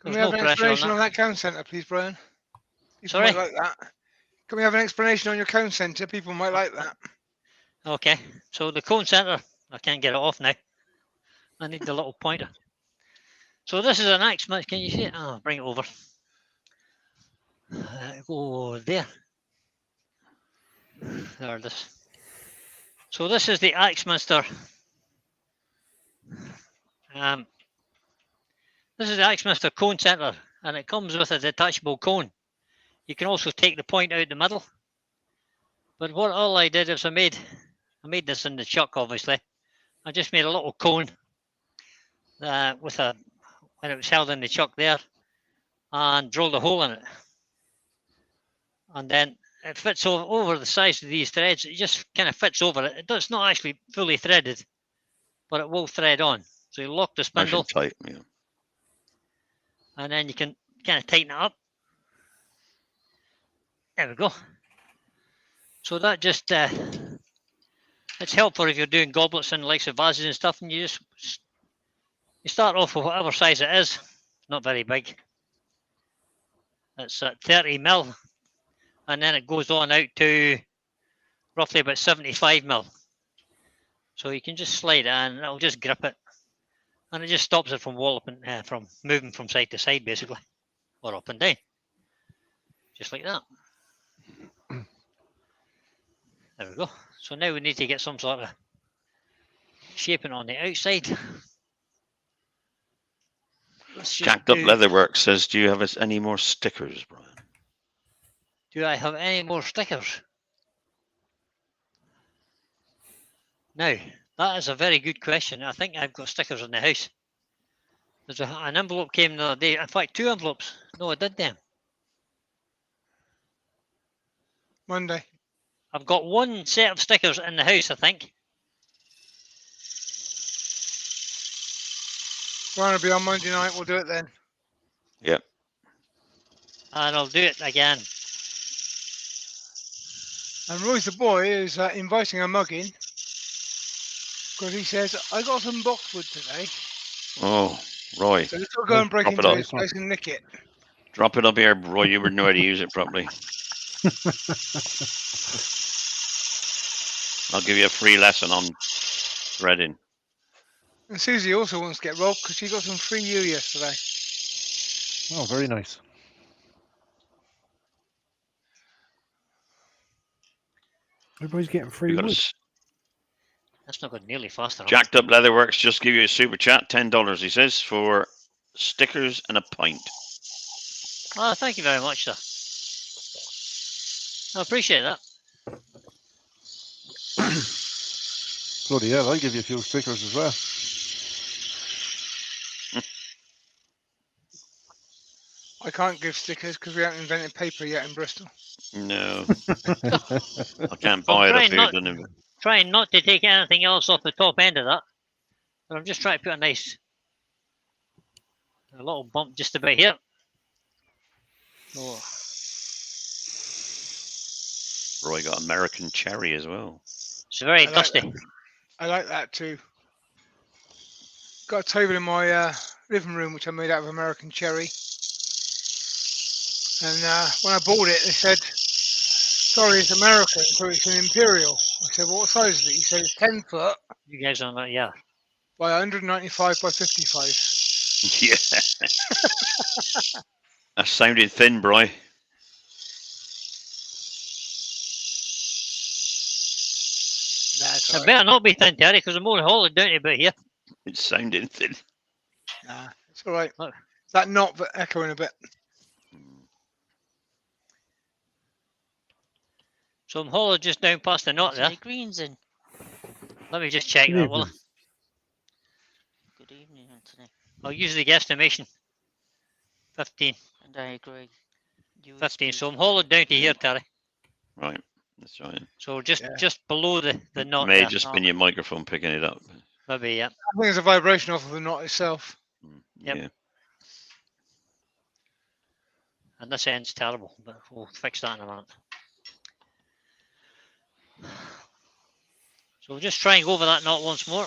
S6: Can
S1: There's
S6: we have
S1: no
S6: an
S1: pressure on
S6: explanation
S1: that.
S6: on that cone centre, please, Brian? People
S1: Sorry?
S6: might like that. Can we have an explanation on your cone centre? People might like that.
S1: Okay, so the cone center, I can't get it off now. I need the little pointer. So this is an axe, can you see it? Oh, bring it over. Go there. There it is. So this is the Axminster. This is the Axminster cone center, and it comes with a detachable cone. You can also take the point out the middle. But what all I did is I made this in the chuck, obviously. I just made a little cone with a when it was held in the chuck there, and drilled a hole in it. And then it fits over the size of these threads. It just kind of fits over it. It's not actually fully threaded, but it will thread on. So you lock the
S2: Nice
S1: spindle,
S2: and tight. Yeah.
S1: and then you can kind of tighten it up. There we go. So that just it's helpful if you're doing goblets and likes of vases and stuff, and you start off with whatever size it is. Not very big. It's at 30 mil, and then it goes on out to roughly about 75 mil. So you can just slide it and it'll just grip it, and it just stops it from walloping, from moving from side to side, basically, or up and down, just like that. There we go. So now we need to get some sort of shaping on the outside.
S2: Jacked Up Leatherworks says, "Do you have any more stickers, Brian?"
S1: Do I have any more stickers? Now, that is a very good question. I think I've got stickers in the house. There's an envelope came the other day. In fact, 2 envelopes. No, I did them.
S6: Monday.
S1: I've got 1 set of stickers in the house, I think.
S6: Brian will be on Monday night. We'll do it then.
S2: Yep.
S1: And I'll do it again.
S6: And Roy's the boy is inviting a mug in because he says, I got some boxwood today.
S2: Oh, Roy.
S6: So let's all go and break
S2: Drop it
S6: into
S2: off.
S6: his place and nick it.
S2: Drop it up here, Roy. You would know how to use it properly. I'll give you a free lesson on threading.
S6: And Susie also wants to get robbed because she got some free you yesterday.
S5: Oh, very nice.
S3: Everybody's getting
S2: We
S3: free
S2: got a
S3: wood.
S1: That's not going nearly fast enough.
S2: Jacked Up Leatherworks just give you a super chat, $10, he says, for stickers and a pint.
S1: Oh, thank you very much, sir. I appreciate that.
S5: Bloody hell, I'll give you a few stickers as well.
S6: I can't give stickers because we haven't invented paper yet in Bristol.
S2: No. I can't buy it up here. Doesn't it?
S1: Trying not to take anything else off the top end of that. But I'm just trying to put a little bump just about here. Oh,
S2: Roy got American cherry as well.
S1: it's very
S6: I like
S1: dusty.
S6: I like that too. Got a table in my living room which I made out of American cherry. And when I bought it, they said, sorry, it's American, so it's an Imperial. I said, well, what size is it? He said, it's 10 foot
S1: You guys are not, yeah.
S6: by 195 by 55.
S2: Yeah. That sounded thin, Bri.
S6: That's
S1: It
S6: all right.
S1: better not be thin, Terry, because I'm only hauling down to about here.
S2: It sounded thin.
S6: Nah, it's all right.
S1: Look.
S6: That knot but echoing a bit.
S1: So I'm hauling just down past the knot there.
S4: Anthony Green's in.
S1: Let me just check
S3: Good
S1: that, will I?
S3: evening.
S4: Good evening, Anthony.
S1: I'll use the guesstimation. 15.
S4: And I agree. You
S1: 15.
S4: excuse
S1: So I'm
S4: me.
S1: hauling down to here, Terry.
S2: Right. That's right.
S1: So just
S6: Yeah.
S1: just below the knot
S2: May
S1: there.
S2: have just been your microphone picking it up.
S1: Maybe, yeah.
S6: I think it's a vibration off of the knot itself.
S1: Yep.
S2: Yeah.
S1: And this end's terrible, but we'll fix that in a minute. So we'll just try and go over that knot once more.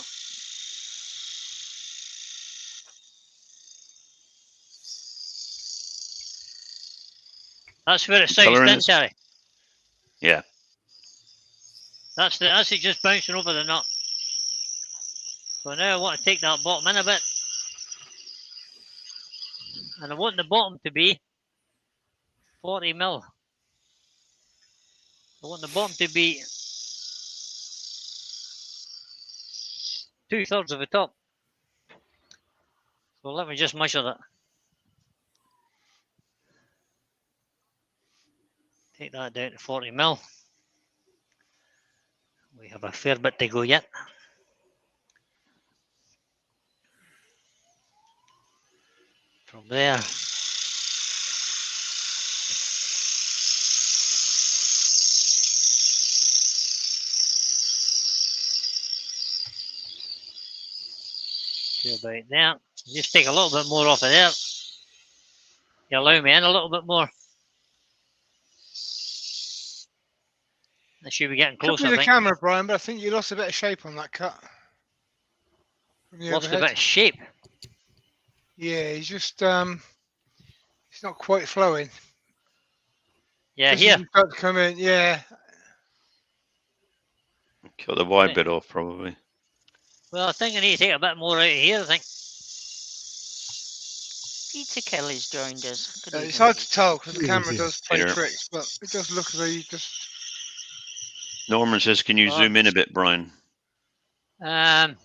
S1: That's where it sounds
S2: Colour in
S1: thin,
S2: it?
S1: Terry.
S2: Yeah.
S1: That's it just bouncing over the knot. So now I want to take that bottom in a bit. And I want the bottom to be 40 mil. I want the bottom to be 2/3 of the top. So let me just measure that. Take that down to 40 mil. We have a fair bit to go yet. From there, to about there. Just take a little bit more off of there. You allow me in a little bit more. That should be getting
S6: Could
S1: closer,
S6: be
S1: I
S6: the
S1: think.
S6: camera, Brian, but I think you lost a bit of shape on that cut. From the
S1: Lost a
S6: overhead.
S1: bit of shape.
S6: Yeah, he's just it's not quite flowing.
S1: Yeah,
S6: Just as
S1: here.
S6: you start to come in, yeah.
S2: Cut the wide bit off, probably.
S1: Well, I think I need to take a bit more out of here, I think.
S4: Peter Kelly's joined us. Good
S6: It's
S4: evening,
S6: hard to
S4: Peter.
S6: tell because the
S3: Yes,
S6: camera
S3: yes.
S6: does play
S2: Peter.
S6: tricks, but it does look as though you just.
S2: Norman says, can you
S1: Oh.
S2: zoom in a bit, Brian?
S1: Um,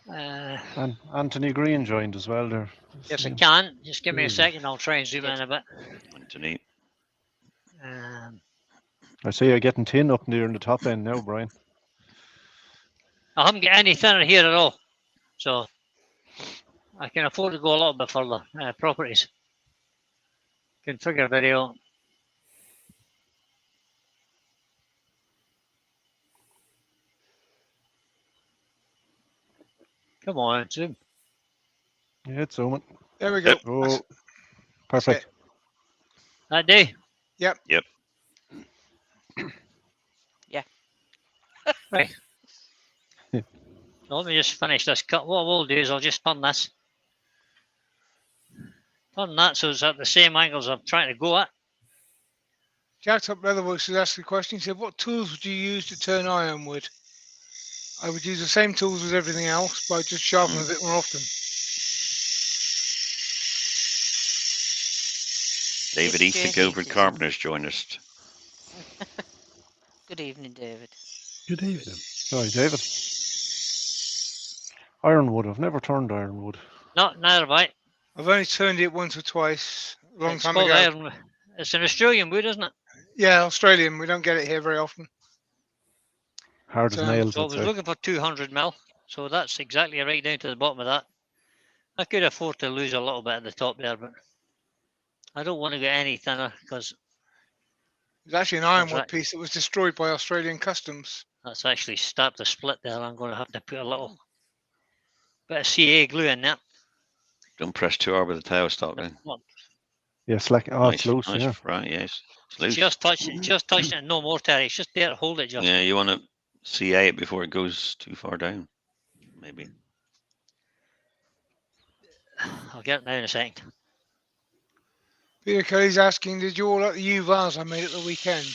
S5: And Anthony Green joined as well there.
S1: yes, I can. Just give me a
S3: Really?
S1: second. I'll try and zoom in a bit.
S2: Anthony.
S5: I see you're getting tin up near in the top end now, Brian.
S1: I haven't got any thinner here at all. So I can afford to go a little bit further. Properties. Configure video. Come on, zoom.
S5: Yeah, it's zooming.
S6: There we go.
S2: Yep.
S5: Oh,
S6: That's
S5: perfect.
S1: That do.
S6: Yep.
S2: Yep.
S1: Right. So let me just finish this cut. What we'll do is I'll just turn this. Turn that so it's at the same angles I'm trying to go at.
S6: Jack Top Leatherworks has asked the question. He said, "What tools would you use to turn ironwood?" I would use the same tools as everything else, but I just sharpen a bit more often.
S2: David
S4: It's
S2: Easter
S4: JD
S2: Gilbert
S4: season.
S2: Carpenter's joined us.
S4: Good evening, David.
S3: Good evening.
S5: Sorry, David. Ironwood. I've never turned ironwood.
S1: Not neither right.
S6: I've only turned it once or twice a long
S1: It's
S6: time
S1: called
S6: ago.
S1: iron. It's an Australian wood, isn't it?
S6: Yeah, Australian. We don't get it here very often.
S5: Hard as
S6: So-
S5: nails,
S1: So I
S5: I'd
S1: was
S5: say.
S1: looking for 200 mil. So that's exactly right down to the bottom of that. I could afford to lose a little bit at the top there, but I don't want to get any thinner because
S6: It's actually an ironwood
S1: right.
S6: piece that was destroyed by Australian customs.
S1: that's actually started to split there. I'm going to have to put a little bit of CA glue in there.
S2: Don't press too hard with the tailstock then.
S1: Not
S5: Yeah, slack. Oh, it's loose,
S2: nice,
S5: yeah.
S2: right, yes. It's loose.
S1: just touching it, no more Terry. It's just there to hold it just.
S2: Yeah, you want to CA it before it goes too far down. Maybe.
S1: I'll get it now in a second.
S6: Peter Kelly's asking, "Did you all like the vase I made at the weekend?"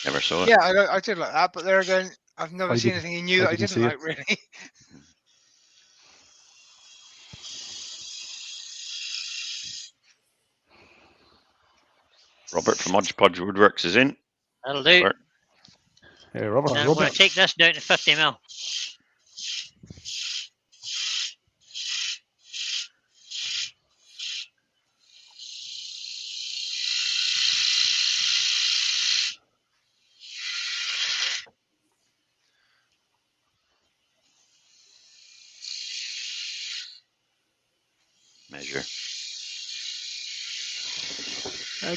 S2: Never saw it.
S6: Yeah, I did like that, but there again, I've never
S5: I
S6: seen
S5: didn't-
S6: anything new
S5: I
S6: that I
S5: didn't
S6: didn't
S5: see
S6: like, really.
S2: Robert from Hodgepodge Woodworks is in.
S1: That'll do.
S2: Robert.
S5: Hey, Robert.
S1: Then I'm going to take this down to 50 mil.
S2: Measure.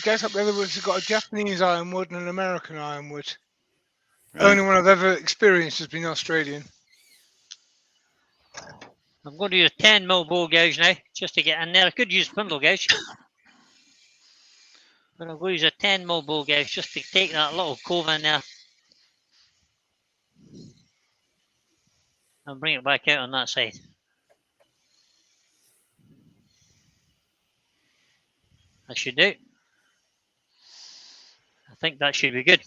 S6: Guess up Leatherworks has got a Japanese ironwood and an American ironwood. The
S2: Right.
S6: only one I've ever experienced has been Australian.
S1: I'm going to use 10 mil bow gouge now, just to get in there. I could use spindle gouge. But I'm going to use a 10 mil bow gouge just to take that little cove in there. And bring it back out on that side. That should do. I think that should be good.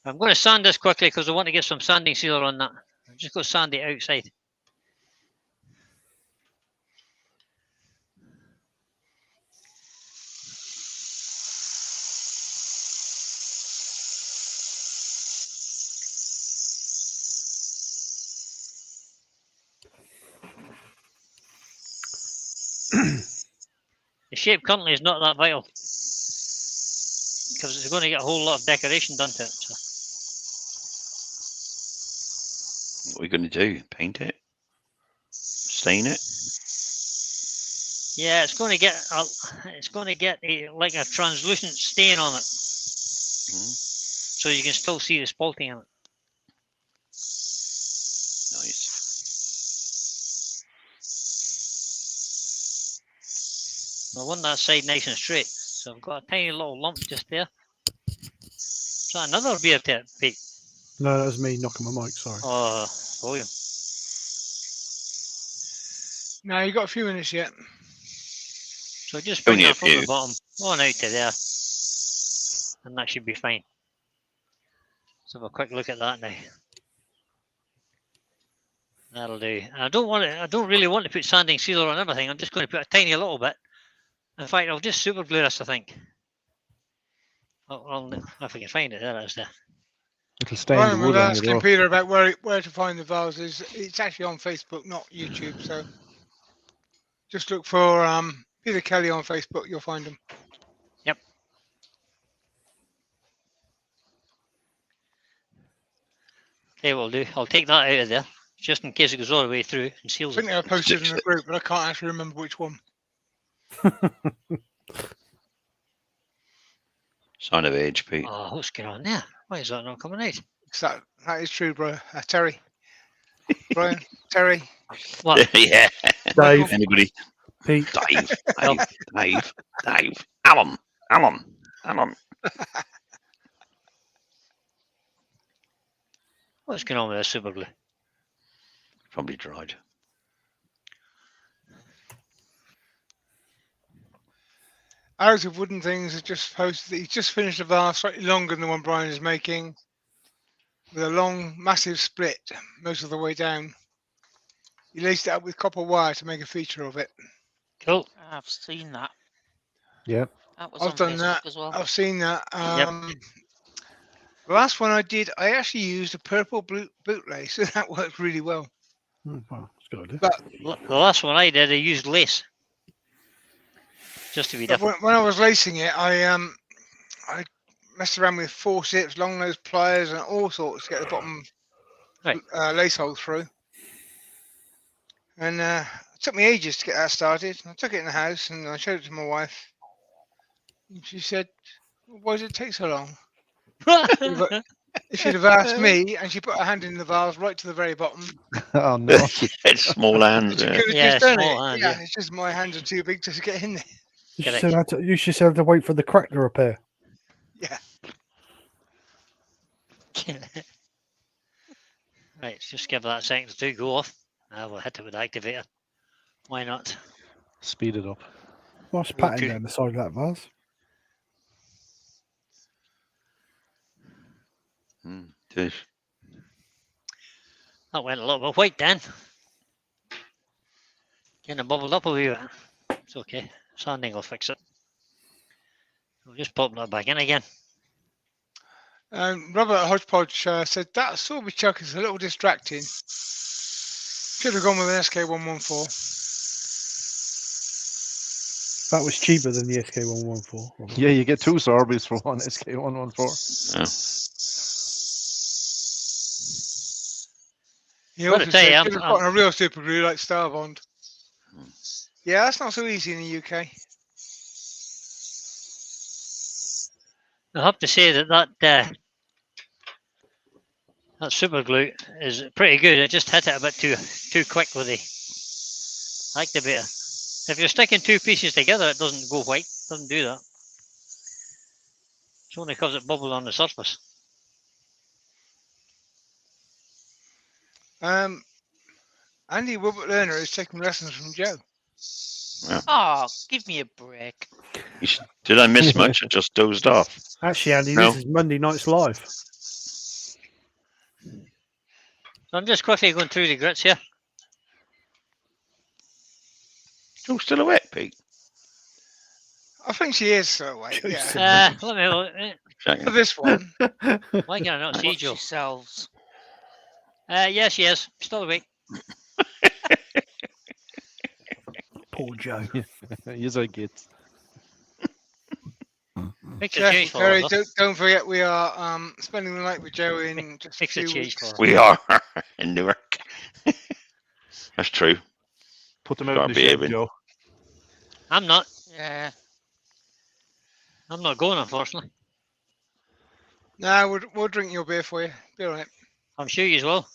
S1: I'm going to sand this quickly because I want to get some sanding sealer on that. Just go sand it outside. The shape currently is not that vital because it's going to get a whole lot of decoration done to it. So.
S2: What are we going to do? Paint it? Stain it?
S1: Yeah, it's going to get like a translucent stain on it, so you can still see the spalting in it.
S2: Nice.
S1: I want that side nice and straight, so I've got a tiny little lump just there. Is that another beer tip, Pete?
S3: No, that was me knocking my mic. Sorry.
S1: Oh, volume.
S6: No, you got a few minutes yet.
S1: So just bring
S2: Only a
S1: that from the
S2: few.
S1: bottom on out to there, and that should be fine. Let's have a quick look at that now. That'll do. I don't really want to put sanding sealer on everything. I'm just going to put a tiny little bit. In fact, I'll just super glue this, I think. If I can find it, there it is there.
S5: It'll stain
S6: Brian
S5: the
S6: was
S5: wood on
S6: asking
S5: your
S6: Peter about where to find the vases. It's actually on Facebook, not YouTube. So just look for Peter Kelly on Facebook. You'll find him.
S1: Yep. Okay, will do. I'll take that out of there, just in case it goes all the way through and
S6: I
S1: seals
S6: think
S1: it.
S6: I posted in the group, but I can't actually remember which one.
S2: Sign of age, Pete.
S1: Oh, what's going on there? Why is that not coming out?
S6: That is true, bro. Terry. Brian, Terry.
S1: What?
S2: Yeah.
S3: Dave,
S2: Anybody?
S3: Pete,
S2: Dave. Alan.
S1: What's going on with this super glue?
S2: Probably dried.
S6: Arrows of Wooden Things has just posted that he's just finished a vase slightly longer than the one Brian is making, with a long, massive split most of the way down. He laced it up with copper wire to make a feature of it.
S1: Cool.
S4: I've seen that.
S5: Yep.
S4: That was
S6: I've
S4: on
S6: done
S4: Facebook
S6: that.
S4: as well.
S6: I've seen that.
S1: Yep.
S6: The last one I did, I actually used a purple boot lace, and that worked really well.
S3: well, it's got to do.
S6: But
S1: The last one I did, I used lace. Just to be
S6: But
S1: different.
S6: when I was lacing it, I messed around with forceps, long nose pliers, and all sorts to get the bottom
S1: Right.
S6: lace hole through. And it took me ages to get that started. I took it in the house and I showed it to my wife. And she said, "Why does it take so long?" If she'd have asked me, and she put her hand in the vase right to the very bottom,
S5: Oh no.
S2: It's small hands.
S6: she
S2: Yeah.
S6: could have
S1: Yeah,
S6: just done
S1: small
S6: it.
S1: hand,
S6: Yeah,
S1: yeah.
S6: it's just my hands are too big to get in there.
S3: You
S1: Correct.
S3: should have to wait for the crack to repair.
S6: Yeah.
S1: Right, let's just give that a second to go off. We'll hit it with the activator. Why not?
S5: Speed it up.
S3: What's
S1: Well,
S3: patting
S1: good.
S3: down the side of that vase?
S2: It is.
S1: That went a little bit white then. Kind of bubbled up a wee bit. It's okay. Sanding will fix it. We'll just pop that back in again.
S6: Robert Hodgepodge said that Sorby chuck is a little distracting. Should have gone with an SK114.
S3: That was cheaper than the SK114.
S5: Yeah, you get two Sorbies for one SK114.
S2: Yeah.
S6: He
S1: Gotta
S6: also
S1: tell
S6: said
S1: you,
S6: should have gotten a real super glue like Starbond. Yeah, that's not so easy in the UK.
S1: I have to say that super glue is pretty good. I just hit it a bit too quick with the activator. If you're sticking two pieces together, it doesn't go white. It doesn't do that. It's only because it bubbled on the surface.
S6: Andy Wilbert Lerner is taking lessons from Joe.
S4: Oh, give me a break.
S2: Did I miss much? I just dozed off.
S3: Actually, Andy,
S2: No.
S3: this is Monday Nights Live.
S1: So I'm just quickly going through the grits here.
S2: Joe's still awake, Pete.
S6: I think she is so awake. Yeah.
S3: Joseph.
S1: Let me look.
S6: For
S2: Checking.
S6: this one,
S1: Why can I not see
S4: Watch
S1: Joe?
S4: yourselves.
S1: Yes, she is. Still awake.
S3: Poor Joe.
S5: He's like it.
S1: Makes a change
S6: careful,
S1: for her,
S6: Terry.
S1: though.
S6: Don't forget we are spending the night with Joe in just a
S1: Makes a
S6: few
S1: change
S6: weeks.
S1: for her.
S2: We are in Newark. That's true.
S5: Put them out
S2: Start
S5: in the shed,
S2: behaving.
S5: Joe.
S1: I'm not.
S4: Yeah.
S1: I'm not going, unfortunately.
S6: Nah, we'll drink your beer for you. Be all right.
S1: I'm sure you will.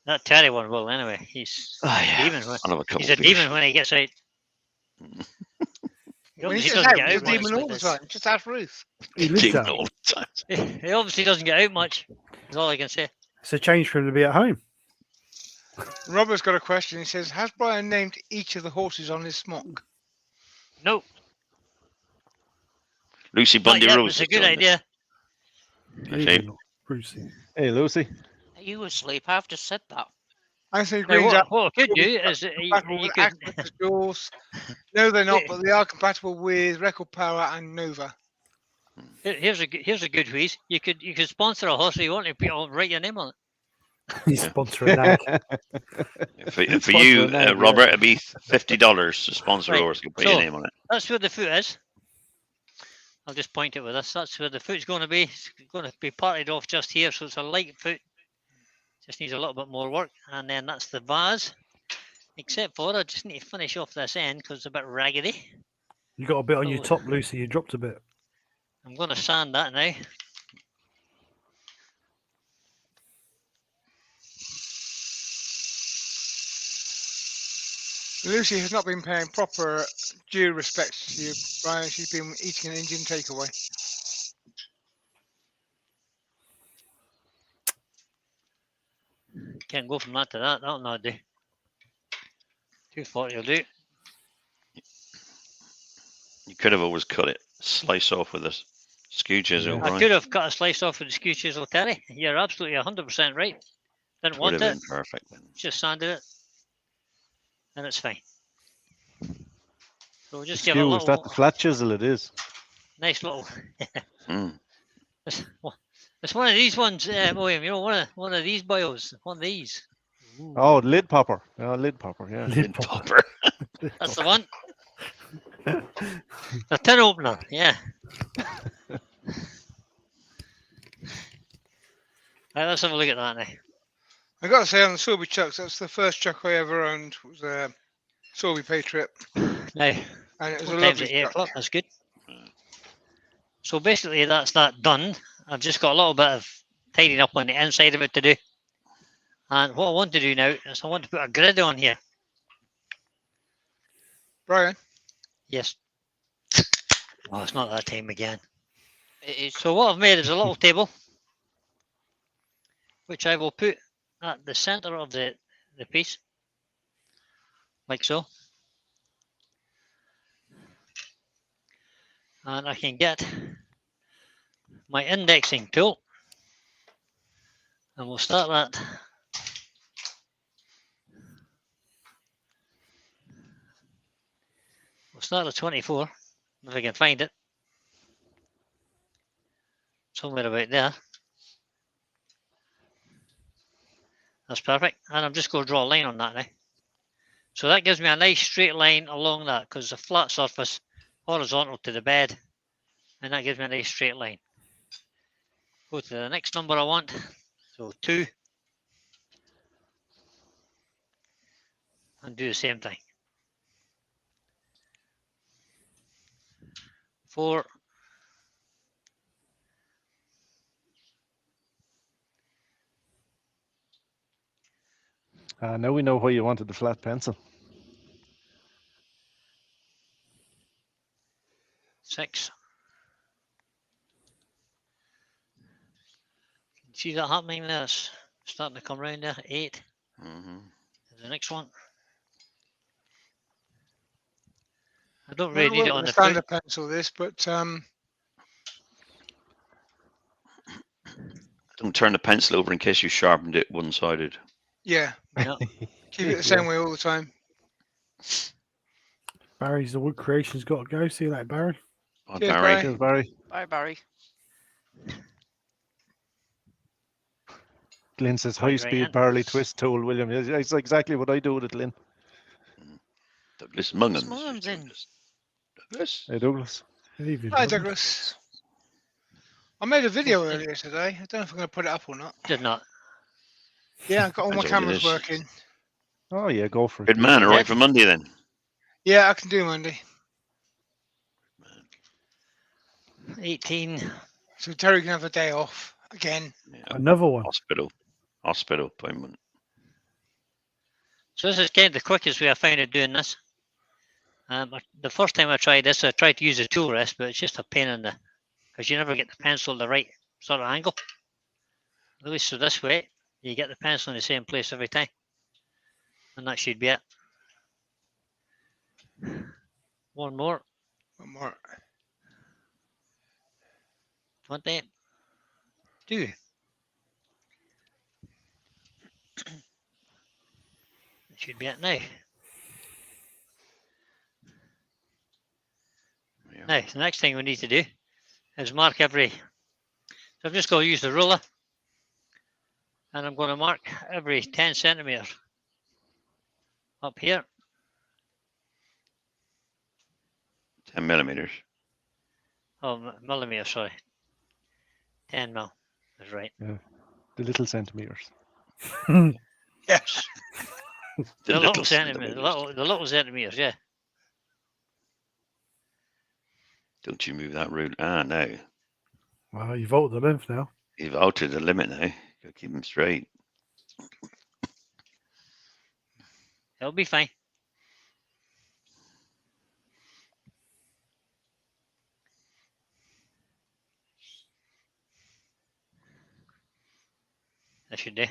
S1: That Terry one will, anyway. He's
S2: Oh,
S1: a
S2: yeah.
S1: demon.
S2: I'll have a couple
S1: He's a
S2: of beers.
S1: demon when he gets out. He
S6: When he
S1: obviously
S6: gets
S1: doesn't
S6: out,
S1: get
S6: he's
S1: out
S6: a
S1: much.
S6: demon all the
S1: with
S6: time. Just ask Ruth.
S3: He lives
S2: Demon
S3: out.
S2: all the time.
S1: this. He obviously doesn't get out much. That's all I can say.
S3: It's a change for him to be at home.
S6: Robert's got a question. He says, "Has Brian named each of the horses on his smock?"
S1: No,
S2: Lucy
S1: not
S2: Bundy
S1: yet. But
S2: Rose
S1: it's a
S2: has
S1: good
S2: joined us.
S1: idea.
S2: Okay.
S3: Even Brucey.
S5: Hey, Lucy.
S4: Are you asleep? I've just said that.
S6: Anthony
S1: Now,
S6: Green's out.
S1: what I could do is
S6: Compatible
S1: you
S6: with
S1: could.
S6: Aqua Jaws. No, they're not, but they are compatible with Record Power and Nova.
S1: Here's a good wheeze. You could sponsor a horse if you want to write your name on it.
S3: He's sponsoring that.
S2: For
S5: Sponsor
S2: you,
S5: a nag, yeah.
S2: Robert, it'd be $50 to sponsor
S1: Right,
S2: a horse. You put your
S1: so-
S2: name on it.
S1: That's where the foot is. I'll just point it with this. That's where the foot's going to be. It's going to be parted off just here, so it's a light foot. Just needs a little bit more work. And then that's the vase. Except for I just need to finish off this end because it's a bit raggedy.
S3: You got a bit on your
S1: Oh.
S3: top, Lucy. You dropped a bit.
S1: I'm going to sand that now.
S6: Lucy has not been paying proper due respects to you, Brian. She's been eating an Indian takeaway.
S1: Can't go from that to that. That'll not do. 240 will do.
S2: You could have always cut it, slice off with a skew chisel,
S3: Yeah.
S1: I
S2: Brian.
S1: could have cut a slice off with the skew chisel, Terry. You're absolutely 100% right. Didn't
S2: Would
S1: want
S2: have
S1: it.
S2: been perfect then.
S1: Just sanded it. And it's fine. So we'll just give it a
S5: Skew, is that
S1: little,
S5: the flat chisel? It is.
S1: nice little.
S2: Mm.
S1: It's one of these ones, William. You know, one of these bios. One of these.
S5: Oh, lid popper. Oh, lid popper, yeah.
S2: Lid popper.
S1: That's the one. The tin opener. Yeah. Right, let's have a look at that now.
S6: I got to say, on the Sorby Chucks, that's the first chuck I ever owned. It was a Sorby Patriot,
S1: Now,
S6: and it was a
S1: sometimes
S6: lovely
S1: at 8
S6: chuck.
S1: o'clock. That's good. So basically, that's that done. I've just got a little bit of tidying up on the inside of it to do. And what I want to do now is I want to put a grid on here.
S6: Brian,
S1: Yes. Oh, it's not that time again.
S4: It is.
S1: So what I've made is a little table, which I will put at the center of the piece, like so. And I can get my indexing tool, and we'll start that. We'll start at 24, if I can find it. Somewhere about there. That's perfect. And I'm just going to draw a line on that now. So that gives me a nice straight line along that, because it's a flat surface horizontal to the bed. And that gives me a nice straight line. Go to the next number I want. So 2. And do the same thing. 4.
S5: Now we know why you wanted the flat pencil.
S1: 6. See that happening there? It's starting to come round there. 8.
S2: Mm-hmm.
S1: The next one. I don't
S6: I
S1: really
S6: don't
S1: need
S6: work
S1: it on
S6: with
S1: the
S6: a standard
S1: foot.
S6: pencil, this, but
S2: I Don't turn the pencil over in case you sharpened it one-sided.
S6: Yeah.
S1: No.
S6: Keep it the same way all the time.
S3: Barry's the wood creation's got to go. See you later, Barry.
S2: Oh,
S6: Cheers,
S2: Barry.
S6: Barry.
S5: Cheers, Barry.
S4: Bye, Barry.
S5: Lynn says
S1: Quite right,
S5: high-speed
S1: Ant.
S5: barley twist tool, William. It's exactly what I do with it, Lynn.
S2: Douglas Mungans.
S4: Mungans
S2: has joined
S4: in.
S2: us. Douglas.
S5: Hey, Douglas.
S3: Good evening,
S6: Hi,
S3: Douglas.
S6: Douglas. I made a video
S1: Yeah.
S6: earlier today. I don't know if I'm going to put it up or not.
S1: Did not.
S6: Yeah, I've got all my
S2: Depends on what it
S6: cameras
S2: is.
S6: working.
S5: Oh, yeah, go for it.
S2: Good man. All
S1: Yeah.
S2: right for Monday then.
S6: Yeah, I can do Monday.
S1: 18.
S6: So Terry can have a day off again.
S2: Yeah.
S3: Another one.
S2: Hospital appointment.
S1: So this is kind of the quickest way I found of doing this. The first time I tried this, I tried to use a tool rest, but it's just a pain in the, because you never get the pencil the right sort of angle. At least so this way, you get the pencil in the same place every time. And that should be it. One more.
S6: One more.
S1: 20. 2. That should be it now.
S2: Yeah.
S1: Now, the next thing we need to do is mark every. So I'm just going to use the ruler, and I'm going to mark every 10 centimeters up here.
S2: 10 millimeters.
S1: Oh, millimeter, sorry. 10 mil is right.
S5: The little centimeters.
S6: Yes.
S1: The little centimeters, the little centimeters, yeah.
S2: Don't you move that root. Ah, no.
S3: Well, you've altered the length now.
S2: You've altered the limit now. Gotta keep them straight.
S1: It'll be fine. That should do.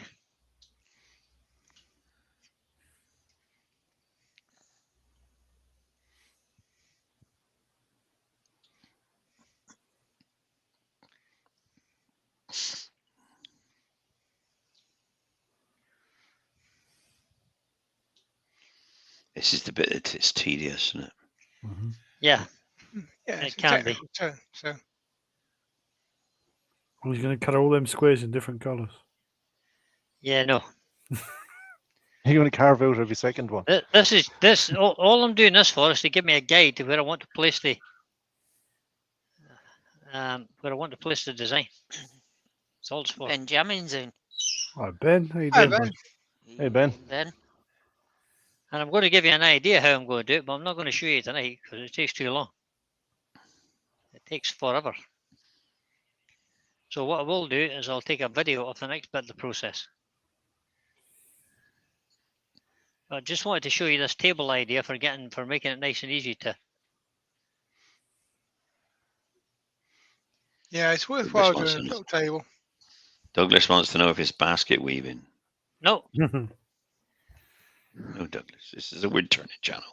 S2: This is the bit that it's tedious, isn't it?
S3: Mm-hmm.
S1: Yeah,
S6: Yeah,
S1: It
S6: it's a
S1: can be.
S6: technical term, so
S3: Well, he's going to cut all them squares in different colours.
S1: yeah, no.
S5: You're going to carve out every second one.
S1: All I'm doing this for is to give me a guide to where I want to place the design. That's all it's for.
S4: Benjamin's in.
S3: Hi, Ben. How you
S6: Hi,
S3: doing?
S6: Ben.
S3: bud?
S5: Hey, Ben.
S4: Ben.
S1: And I'm going to give you an idea how I'm going to do it, but I'm not going to show you tonight because it takes too long. It takes forever. So what I will do is I'll take a video of the next bit of the process. I just wanted to show you this table idea for making it nice and easy to.
S6: yeah, it's worthwhile
S2: Douglas
S6: doing a
S2: wants
S6: little table.
S2: Douglas wants to know if it's basket weaving.
S1: No,
S2: No, Douglas. This is a wood turning channel.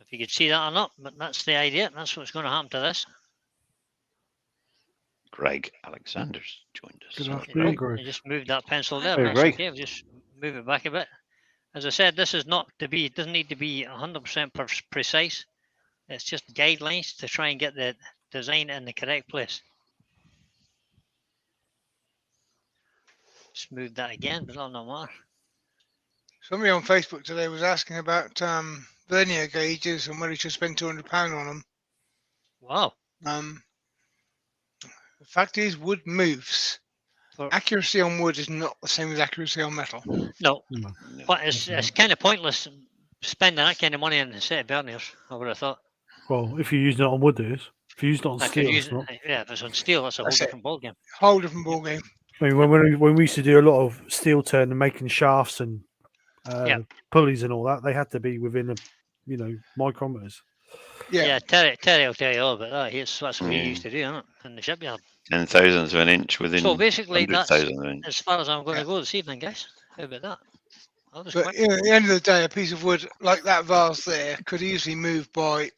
S1: if you could see that or not, but that's the idea. That's what's going to happen to this.
S2: Greg Alexander's joined us.
S3: Good
S2: So-
S3: afternoon,
S1: You
S3: Greg.
S1: just move that pencil there.
S5: Hey,
S1: That's
S5: Greg.
S1: okay. I'll just move it back a bit. As I said, this is not to be. It doesn't need to be 100% precise. It's just guidelines to try and get the design in the correct place. Just move that again, but it'll not matter.
S6: Somebody on Facebook today was asking about vernier gauges and whether you should spend £200 on them.
S1: Wow.
S6: The fact is, wood moves.
S1: For-
S6: Accuracy on wood is not the same as accuracy on metal.
S1: No,
S2: No.
S1: but it's kind of pointless spending that kind of money on a set of verniers, I would have thought.
S3: Well, if you're using it on wood, it is. If you're using it on
S1: I could
S3: steel,
S1: use
S3: it's not.
S1: it. Yeah, if it's on steel, that's a whole
S6: That's it.
S1: different ballgame.
S6: Whole different ballgame.
S3: I mean, when we used to do a lot of steel turn and making shafts and
S1: Yeah.
S3: pulleys and all that, they had to be within micrometers.
S6: Yeah.
S1: Yeah, Terry will tell you all about that. That's what we
S2: Yeah.
S1: used to do, isn't it? In the shipyard.
S2: 10,000ths of an inch within
S1: So basically, that's
S2: 100,000 of an inch.
S1: as far as I'm going
S6: Yeah.
S1: to go this evening, guys. How about that? I'll just
S6: But
S1: quit.
S6: at the end of the day, a piece of wood like that vase there could easily move by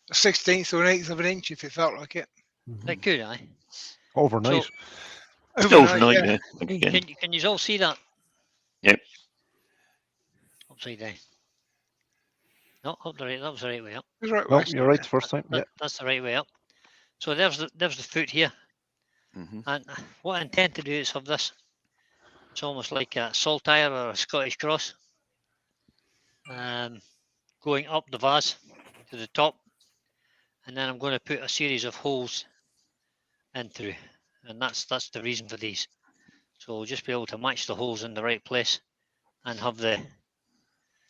S6: a 1/16 or an 1/8 of an inch if it felt like it.
S1: It could, aye.
S5: Overnight.
S2: Overnight,
S6: yeah.
S2: yeah. Again.
S1: Can you all see that?
S2: Yep.
S1: Upside down. No, up the right. That was the right way up.
S6: It's right,
S5: No,
S6: Wes.
S5: you're right the first time. Yeah.
S1: That's the right way up. So there's the foot here,
S2: hmm
S1: and what I intend to do is have this. It's almost like a saltire or a Scottish cross, going up the vase to the top, and then I'm going to put a series of holes in through, and that's the reason for these. So we'll just be able to match the holes in the right place and have the.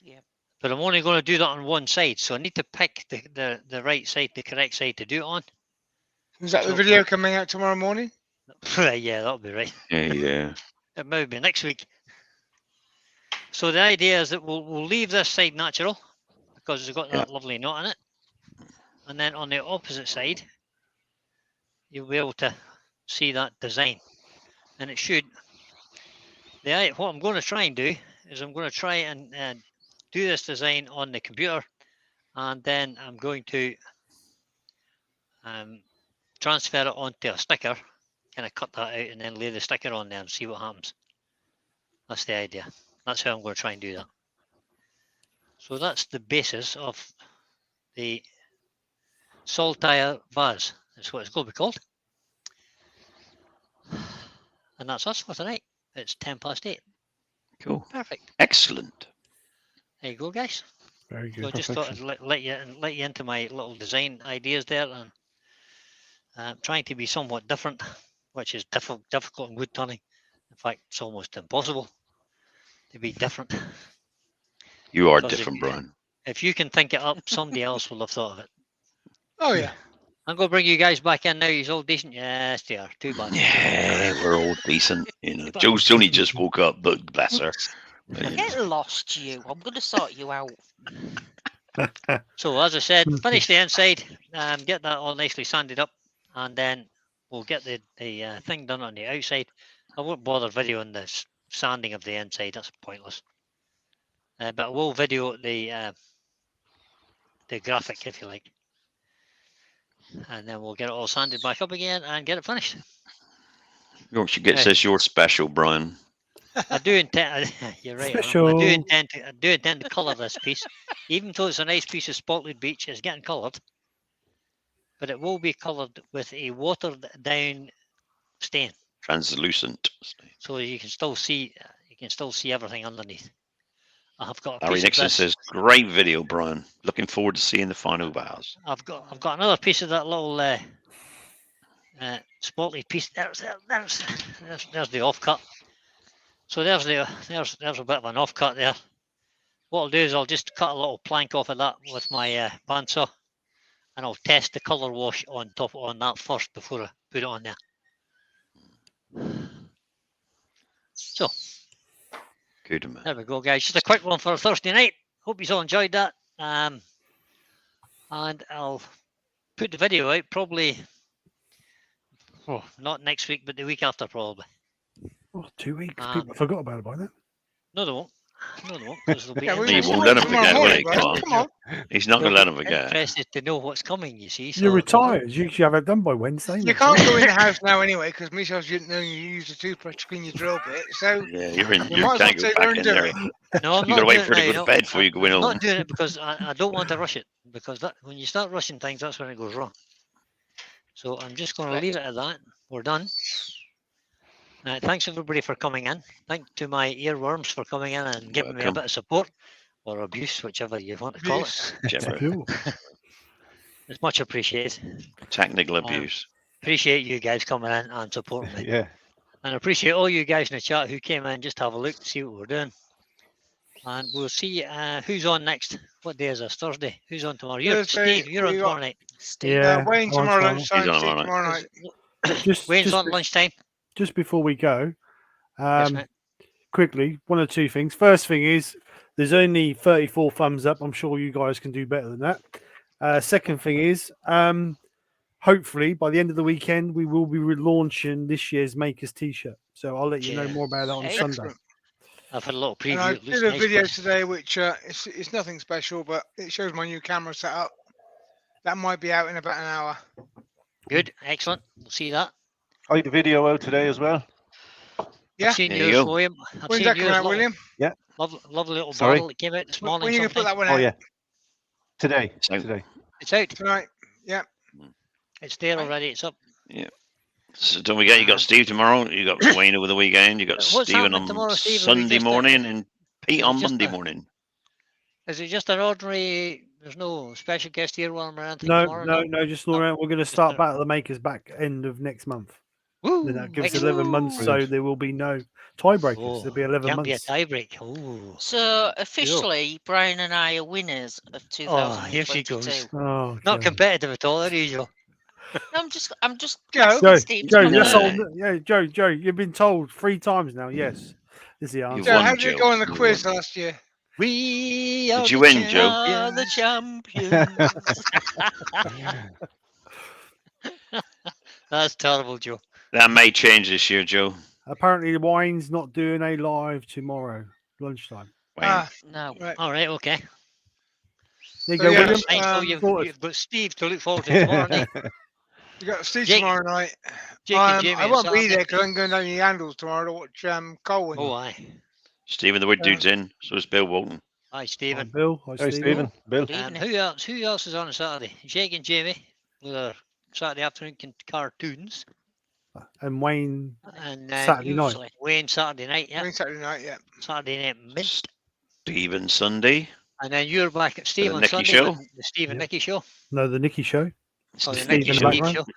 S4: Yep.
S1: But I'm only going to do that on one side, so I need to pick the right side, the correct side to do it on.
S6: Is that the
S1: So-
S6: video coming out tomorrow morning?
S1: Yeah, that'll be right.
S2: Yeah.
S1: It might be next week. So the idea is that we'll leave this side natural because it's got that lovely knot in it, and then on the opposite side, you'll be able to see that design, and it should. What I'm going to try and do is I'm going to try and do this design on the computer, and then I'm going to transfer it onto a sticker, kind of cut that out, and then lay the sticker on there and see what happens. That's the idea. That's how I'm going to try and do that. So that's the basis of the saltire vase. That's what it's going to be called. And that's us for tonight. It's 8:10.
S2: Cool.
S1: Perfect.
S2: Excellent.
S1: There you go, guys.
S3: Very
S1: So I
S3: good.
S1: just thought I'd let you into my little design ideas there, and trying to be somewhat different, which is difficult in wood turning. In fact, it's almost impossible to be different.
S2: You are
S1: Because
S2: different, Brian.
S1: If you can think it up, somebody else will have thought of it.
S6: Oh yeah.
S1: I'm going to bring you guys back in now. You're all decent. Yes, they are. Too bad.
S2: Yeah, we're all decent. You know, Joe's only just woke up, but bless her. But, you know.
S4: Get lost, you. I'm going to sort you out.
S1: So as I said, finish the inside, get that all nicely sanded up, and then we'll get the thing done on the outside. I won't bother videoing the sanding of the inside. That's pointless. But I will video the graphic, if you like, and then we'll get it all sanded back up again and get it finished.
S2: She gets this, you're special, Brian.
S1: I do intend. You're right. I
S3: Special.
S1: do intend to colour this piece, even though it's a nice piece of spalted beech. It's getting coloured, but it will be coloured with a watered down stain,
S2: Translucent.
S1: so you can still see. You can still see everything underneath. I have got a
S2: Larry
S1: piece
S2: Nixon
S1: of this.
S2: says, great video, Brian. Looking forward to seeing the final vase.
S1: I've got another piece of that little spalted piece. There's the offcut. So there's a bit of an offcut there. What I'll do is I'll just cut a little plank off of that with my bandsaw, and I'll test the colour wash on that first before I put it on there. So
S2: Good man.
S1: there we go, guys. Just a quick one for a Thursday night. Hope you all enjoyed that. And I'll put the video out probably, not next week, but the week after probably.
S3: Oh, 2 weeks. People forgot about it by then.
S1: No, they won't. No, they won't. 'Cause they'll be
S6: Yeah, we
S2: He
S1: interested.
S2: won't let him
S6: tomorrow
S2: forget, will he?
S6: morning,
S2: Come
S6: right?
S2: on.
S6: Come on.
S2: He's not going to let him forget.
S1: Interested to know what's coming, you see. So
S3: You're retired. You should have it done by Wednesday.
S6: You
S3: mate.
S6: can't go in the house now anyway because Michelle's didn't know you use a toothbrush to clean your drill bit. So
S2: Yeah,
S6: you
S2: you
S6: might as well
S2: can't go
S6: sit there
S2: back
S6: and
S2: in
S6: do
S2: there.
S6: it.
S1: No, I'm
S2: You
S1: not
S2: got to wait
S1: doing
S2: for
S1: it
S2: it to
S1: now,
S2: go to
S1: no.
S2: bed before you go in
S1: I'm
S2: home.
S1: not doing it because I don't want to rush it, because when you start rushing things, that's when it goes wrong. So I'm just going to leave it at that. We're done. Thanks everybody for coming in. Thanks to my earworms for coming in and giving me a
S2: Welcome.
S1: bit of support or abuse, whichever you want to call it.
S2: Whichever.
S3: Cool.
S1: It's much appreciated.
S2: Technical abuse.
S1: Appreciate you guys coming in and supporting me.
S5: Yeah.
S1: And I appreciate all you guys in the chat who came in just to have a look, see what we're doing. And we'll see who's on next. What day is this? Thursday. Who's on tomorrow?
S6: Thursday,
S1: Steve, you're on
S6: we got-
S1: tomorrow night.
S3: Yeah.
S6: Wayne
S3: on
S6: tomorrow
S3: time.
S6: lunchtime,
S2: He's on
S6: Steve
S2: tomorrow
S6: tomorrow night.
S1: Wayne's on lunchtime.
S3: Just before we go,
S1: Yes, mate.
S3: quickly, one or two things. First thing is, there's only 34 thumbs up. I'm sure you guys can do better than that. Second thing is, hopefully by the end of the weekend, we will be relaunching this year's Makers T-shirt. So I'll let you know
S1: Yeah.
S3: more about that on
S4: Excellent.
S3: Sunday.
S1: I've had a little preview.
S6: And I
S1: It looks
S6: did a
S1: nice,
S6: video
S1: but
S6: today which it's nothing special, but it shows my new camera setup. That might be out in about an hour.
S1: Good, excellent. We'll see that.
S5: I had a video out today as well.
S6: Yeah.
S1: I've seen
S2: There you
S1: yours,
S2: go.
S1: William. I've
S6: When's
S1: seen
S6: that coming
S1: yours.
S6: out, William?
S1: Lovely little
S5: Sorry?
S1: bottle that came out this morning.
S6: When are you going to put
S1: sometime.
S6: that one
S5: Oh
S6: out?
S5: yeah, today.
S2: So-
S5: Today.
S1: It's out.
S6: Tonight. Yeah.
S1: It's there
S4: Right.
S1: already. It's up.
S2: So don't forget, you got Steve tomorrow. You got Wayne over the weekend. You got
S1: What's
S2: Stephen
S1: happening
S2: on
S1: tomorrow, Steve? Are we
S2: Sunday
S1: just,
S2: morning and Pete
S1: is it
S2: on
S1: just
S2: Monday
S1: a-
S2: morning.
S1: Is it just an ordinary? There's no special guest here one or anything
S3: No,
S1: tomorrow?
S3: no, just around. We're going to start Battle of the Makers back end of next month.
S1: Woo,
S3: Then that gives
S1: excellent.
S3: 11 months, so there will be no tiebreakers. There'll be 11
S1: can't
S3: months.
S1: be a tiebreak. Oh,
S4: So officially, Brian and I are winners of
S1: here she
S4: 2022.
S1: goes.
S3: Oh,
S1: Not
S3: God.
S1: competitive at all, are you, Joe?
S4: No, I'm just
S6: Joe,
S4: asking
S3: Joe,
S4: Steve to
S3: Joe,
S4: come
S3: that's
S2: No.
S4: in.
S3: all. Yeah, Joe, you've been told 3 times now. Yes, is the answer.
S2: You've
S6: Joe,
S2: won,
S6: how did it
S2: Joe.
S6: go on the
S2: You
S6: quiz
S2: won.
S6: last year?
S1: We are
S2: Did you
S1: the
S2: win, Joe?
S4: Are the champions.
S1: That's terrible, Joe.
S2: That may change this year, Joe.
S3: Apparently, Wine's not doing a live tomorrow lunchtime.
S2: Wayne.
S6: Ah,
S4: No.
S6: right.
S1: All right, okay.
S3: There you
S6: So,
S3: go,
S6: yeah,
S3: William.
S1: That's fine. So
S3: sorted.
S1: you've got Steve to look forward to tomorrow night.
S6: You got Steve
S1: Jake-
S6: tomorrow night.
S1: Jake and Jamie.
S6: I
S1: on
S6: won't be
S1: Saturday.
S6: there because I'm going down the handles tomorrow to watch Colwyn.
S1: Oh, aye.
S2: Stephen the Wood Dude's in. So is Bill Walton.
S1: Aye,
S3: Hi,
S1: Stephen.
S3: Bill. Hi,
S5: Hey, Stephen. Bill.
S4: Good
S1: And
S4: evening.
S1: who else is on a Saturday? Jake and Jamie with their Saturday afternoon cartoons.
S3: And Wayne
S1: And
S3: Saturday night.
S4: Usually.
S1: Wayne Saturday night, yeah.
S6: Saturday night, yeah.
S1: Saturday night mint.
S2: Stephen Sunday.
S1: And then you're back at Steve on
S2: Nicky
S1: Sunday
S2: show?
S1: with the Steve and
S3: Yeah.
S1: Nicky show.
S3: No, the Nicky Show.
S1: Oh, the
S3: Steve
S1: Nicky
S3: in the
S1: show.
S3: background.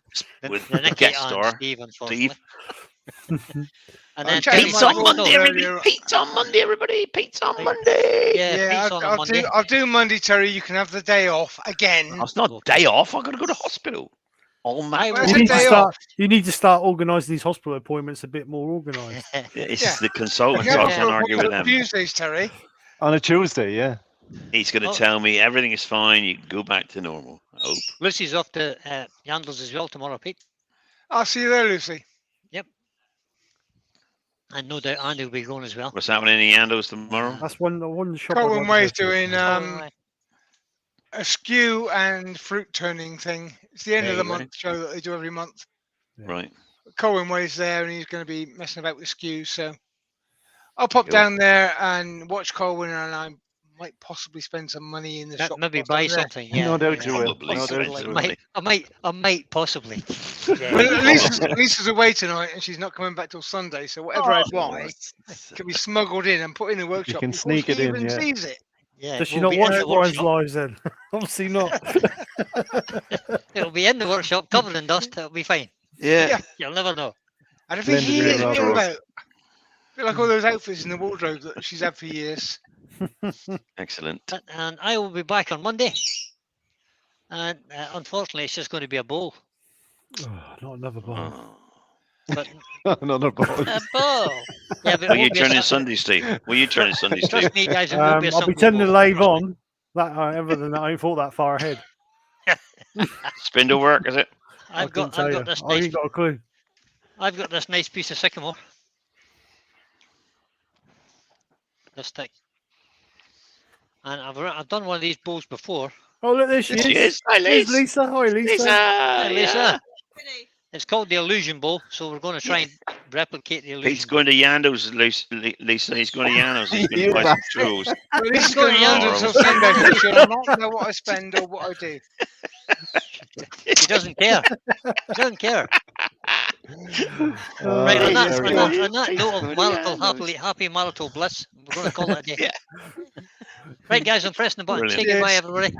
S2: With
S1: The Nicky
S2: guest
S1: and
S2: star.
S1: Steve, unfortunately.
S2: Steve.
S1: And
S6: I'm
S1: then
S6: chatting
S1: Timmy
S2: Pete's
S6: my
S2: on
S6: voice
S2: Monday,
S6: earlier
S2: everybody.
S6: on.
S2: Pete's on Monday, everybody. Pete's on
S1: Right.
S2: Monday.
S1: Yeah, Pete's on a Monday.
S6: I'll do Monday, Terry. You can have the day off again.
S2: Oh, it's not day off. I've got to go to hospital. All
S1: I
S2: night.
S1: will
S6: Where's
S3: You
S6: the
S3: need, to
S6: day
S3: start,
S6: off?
S3: you need to start organising these hospital appointments a bit more organised.
S2: It's
S6: Yeah.
S2: the consultant,
S6: You
S2: so I
S6: have
S2: can't
S6: to
S2: argue with
S6: appoint
S2: him.
S6: Tuesdays, Terry.
S5: On a Tuesday, yeah.
S2: He's going to
S1: Oh.
S2: tell me everything is fine. You can go back to normal. I hope.
S1: Lucy's off to Yandles as well tomorrow, Pete.
S6: I'll see you there, Lucy.
S1: And no doubt Andy will be going as well.
S2: What's happening in Yandos tomorrow?
S3: That's one shop. I'd
S6: Colwyn
S3: like to
S6: Way's
S3: go to.
S6: doing
S1: Right.
S6: a skew and fruit turning thing. It's the end
S2: There
S6: of the
S2: you go.
S6: month show that they do every month.
S2: Right.
S6: Colwyn Way's there and he's going to be messing about with skews. So I'll pop
S2: Cool.
S6: down there and watch Colwyn, and I might possibly spend some money in the shop.
S1: Maybe
S6: whilst I'm
S1: buy
S6: there.
S1: something. Yeah,
S5: No doubt
S1: yeah.
S5: you will.
S2: Probably
S5: No doubt
S2: spend
S5: you
S2: some
S5: will.
S2: money.
S1: I might possibly.
S6: Well,
S1: Yeah.
S6: Lisa's away tonight and she's not coming back till Sunday. So whatever I buy can be smuggled in and put in the workshop
S5: can
S6: before
S5: sneak it in,
S6: Stephen
S5: yeah.
S6: sees it.
S1: Yeah,
S3: Does she
S1: we'll
S3: not
S1: be
S3: watch
S1: in the
S3: Brian's
S1: workshop.
S3: lives then? Obviously not.
S1: It'll be in the workshop covered in dust. It'll be fine.
S2: Yeah.
S6: Yeah.
S1: You'll never know.
S6: And I think
S5: Blended in
S6: years
S5: rather
S6: ago
S5: well.
S6: about. A bit like all those outfits in the wardrobe that she's had for years.
S2: Excellent.
S1: And I will be back on Monday. And unfortunately, it's just going to be a bowl.
S3: Oh, not another bar.
S2: Oh.
S1: But
S5: Another ball.
S4: A ball.
S1: yeah, but it
S2: Will you
S1: won't be a
S2: turn in
S1: Saturday.
S2: Sunday, Steve? Will you turn in Sunday, Steve?
S1: Trust me, guys, it won't be a
S3: I'll be
S1: Sunday
S3: tending to
S1: bowl.
S3: lave on. That other than that, I ain't thought that far ahead.
S2: Spindle work, is it?
S1: I've got this
S3: I
S1: nice.
S3: ain't got a clue.
S1: I've got this nice piece of sycamore. This thick. And I've done one of these bowls before.
S3: Oh, look, there she
S2: Yes, she
S3: is.
S2: is. Hi,
S3: There's
S2: Liz.
S3: Lisa. Hi, Lisa.
S2: Lisa.
S1: Hey, Lisa.
S2: Yeah.
S1: It's called the illusion bowl, so we're going to try and replicate the illusion.
S2: He's going to Yandos, Lisa. He's going to Yandos. He's going
S5: You
S2: to buy some churros.
S6: But at least it's
S1: Going
S6: going on
S2: on.
S6: until Sunday for sure. I'm not going to know what I spend or what I do.
S1: He doesn't care. He doesn't care.
S3: Oh,
S1: Right, on
S3: yeah,
S1: that,
S3: there
S1: on
S3: we
S1: that,
S3: go.
S1: on that
S2: He's
S1: note
S2: going
S1: of
S2: to
S1: marital,
S2: Yandos.
S1: happy marital bliss, we're going to call it a day.
S2: Yeah.
S1: Right, guys, I'm pressing the button. Say
S2: Brilliant.
S1: goodbye,
S6: Yes.
S1: everybody.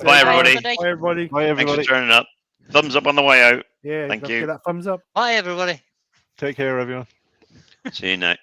S2: Bye, everybody.
S3: Bye, everybody.
S5: Bye,
S2: Thanks for
S5: everybody.
S2: turning up. Thumbs up on the way out.
S3: Yeah,
S2: Thank
S3: don't
S2: you.
S3: forget that thumbs up.
S1: Bye, everybody.
S5: Take care, everyone.
S2: See you next.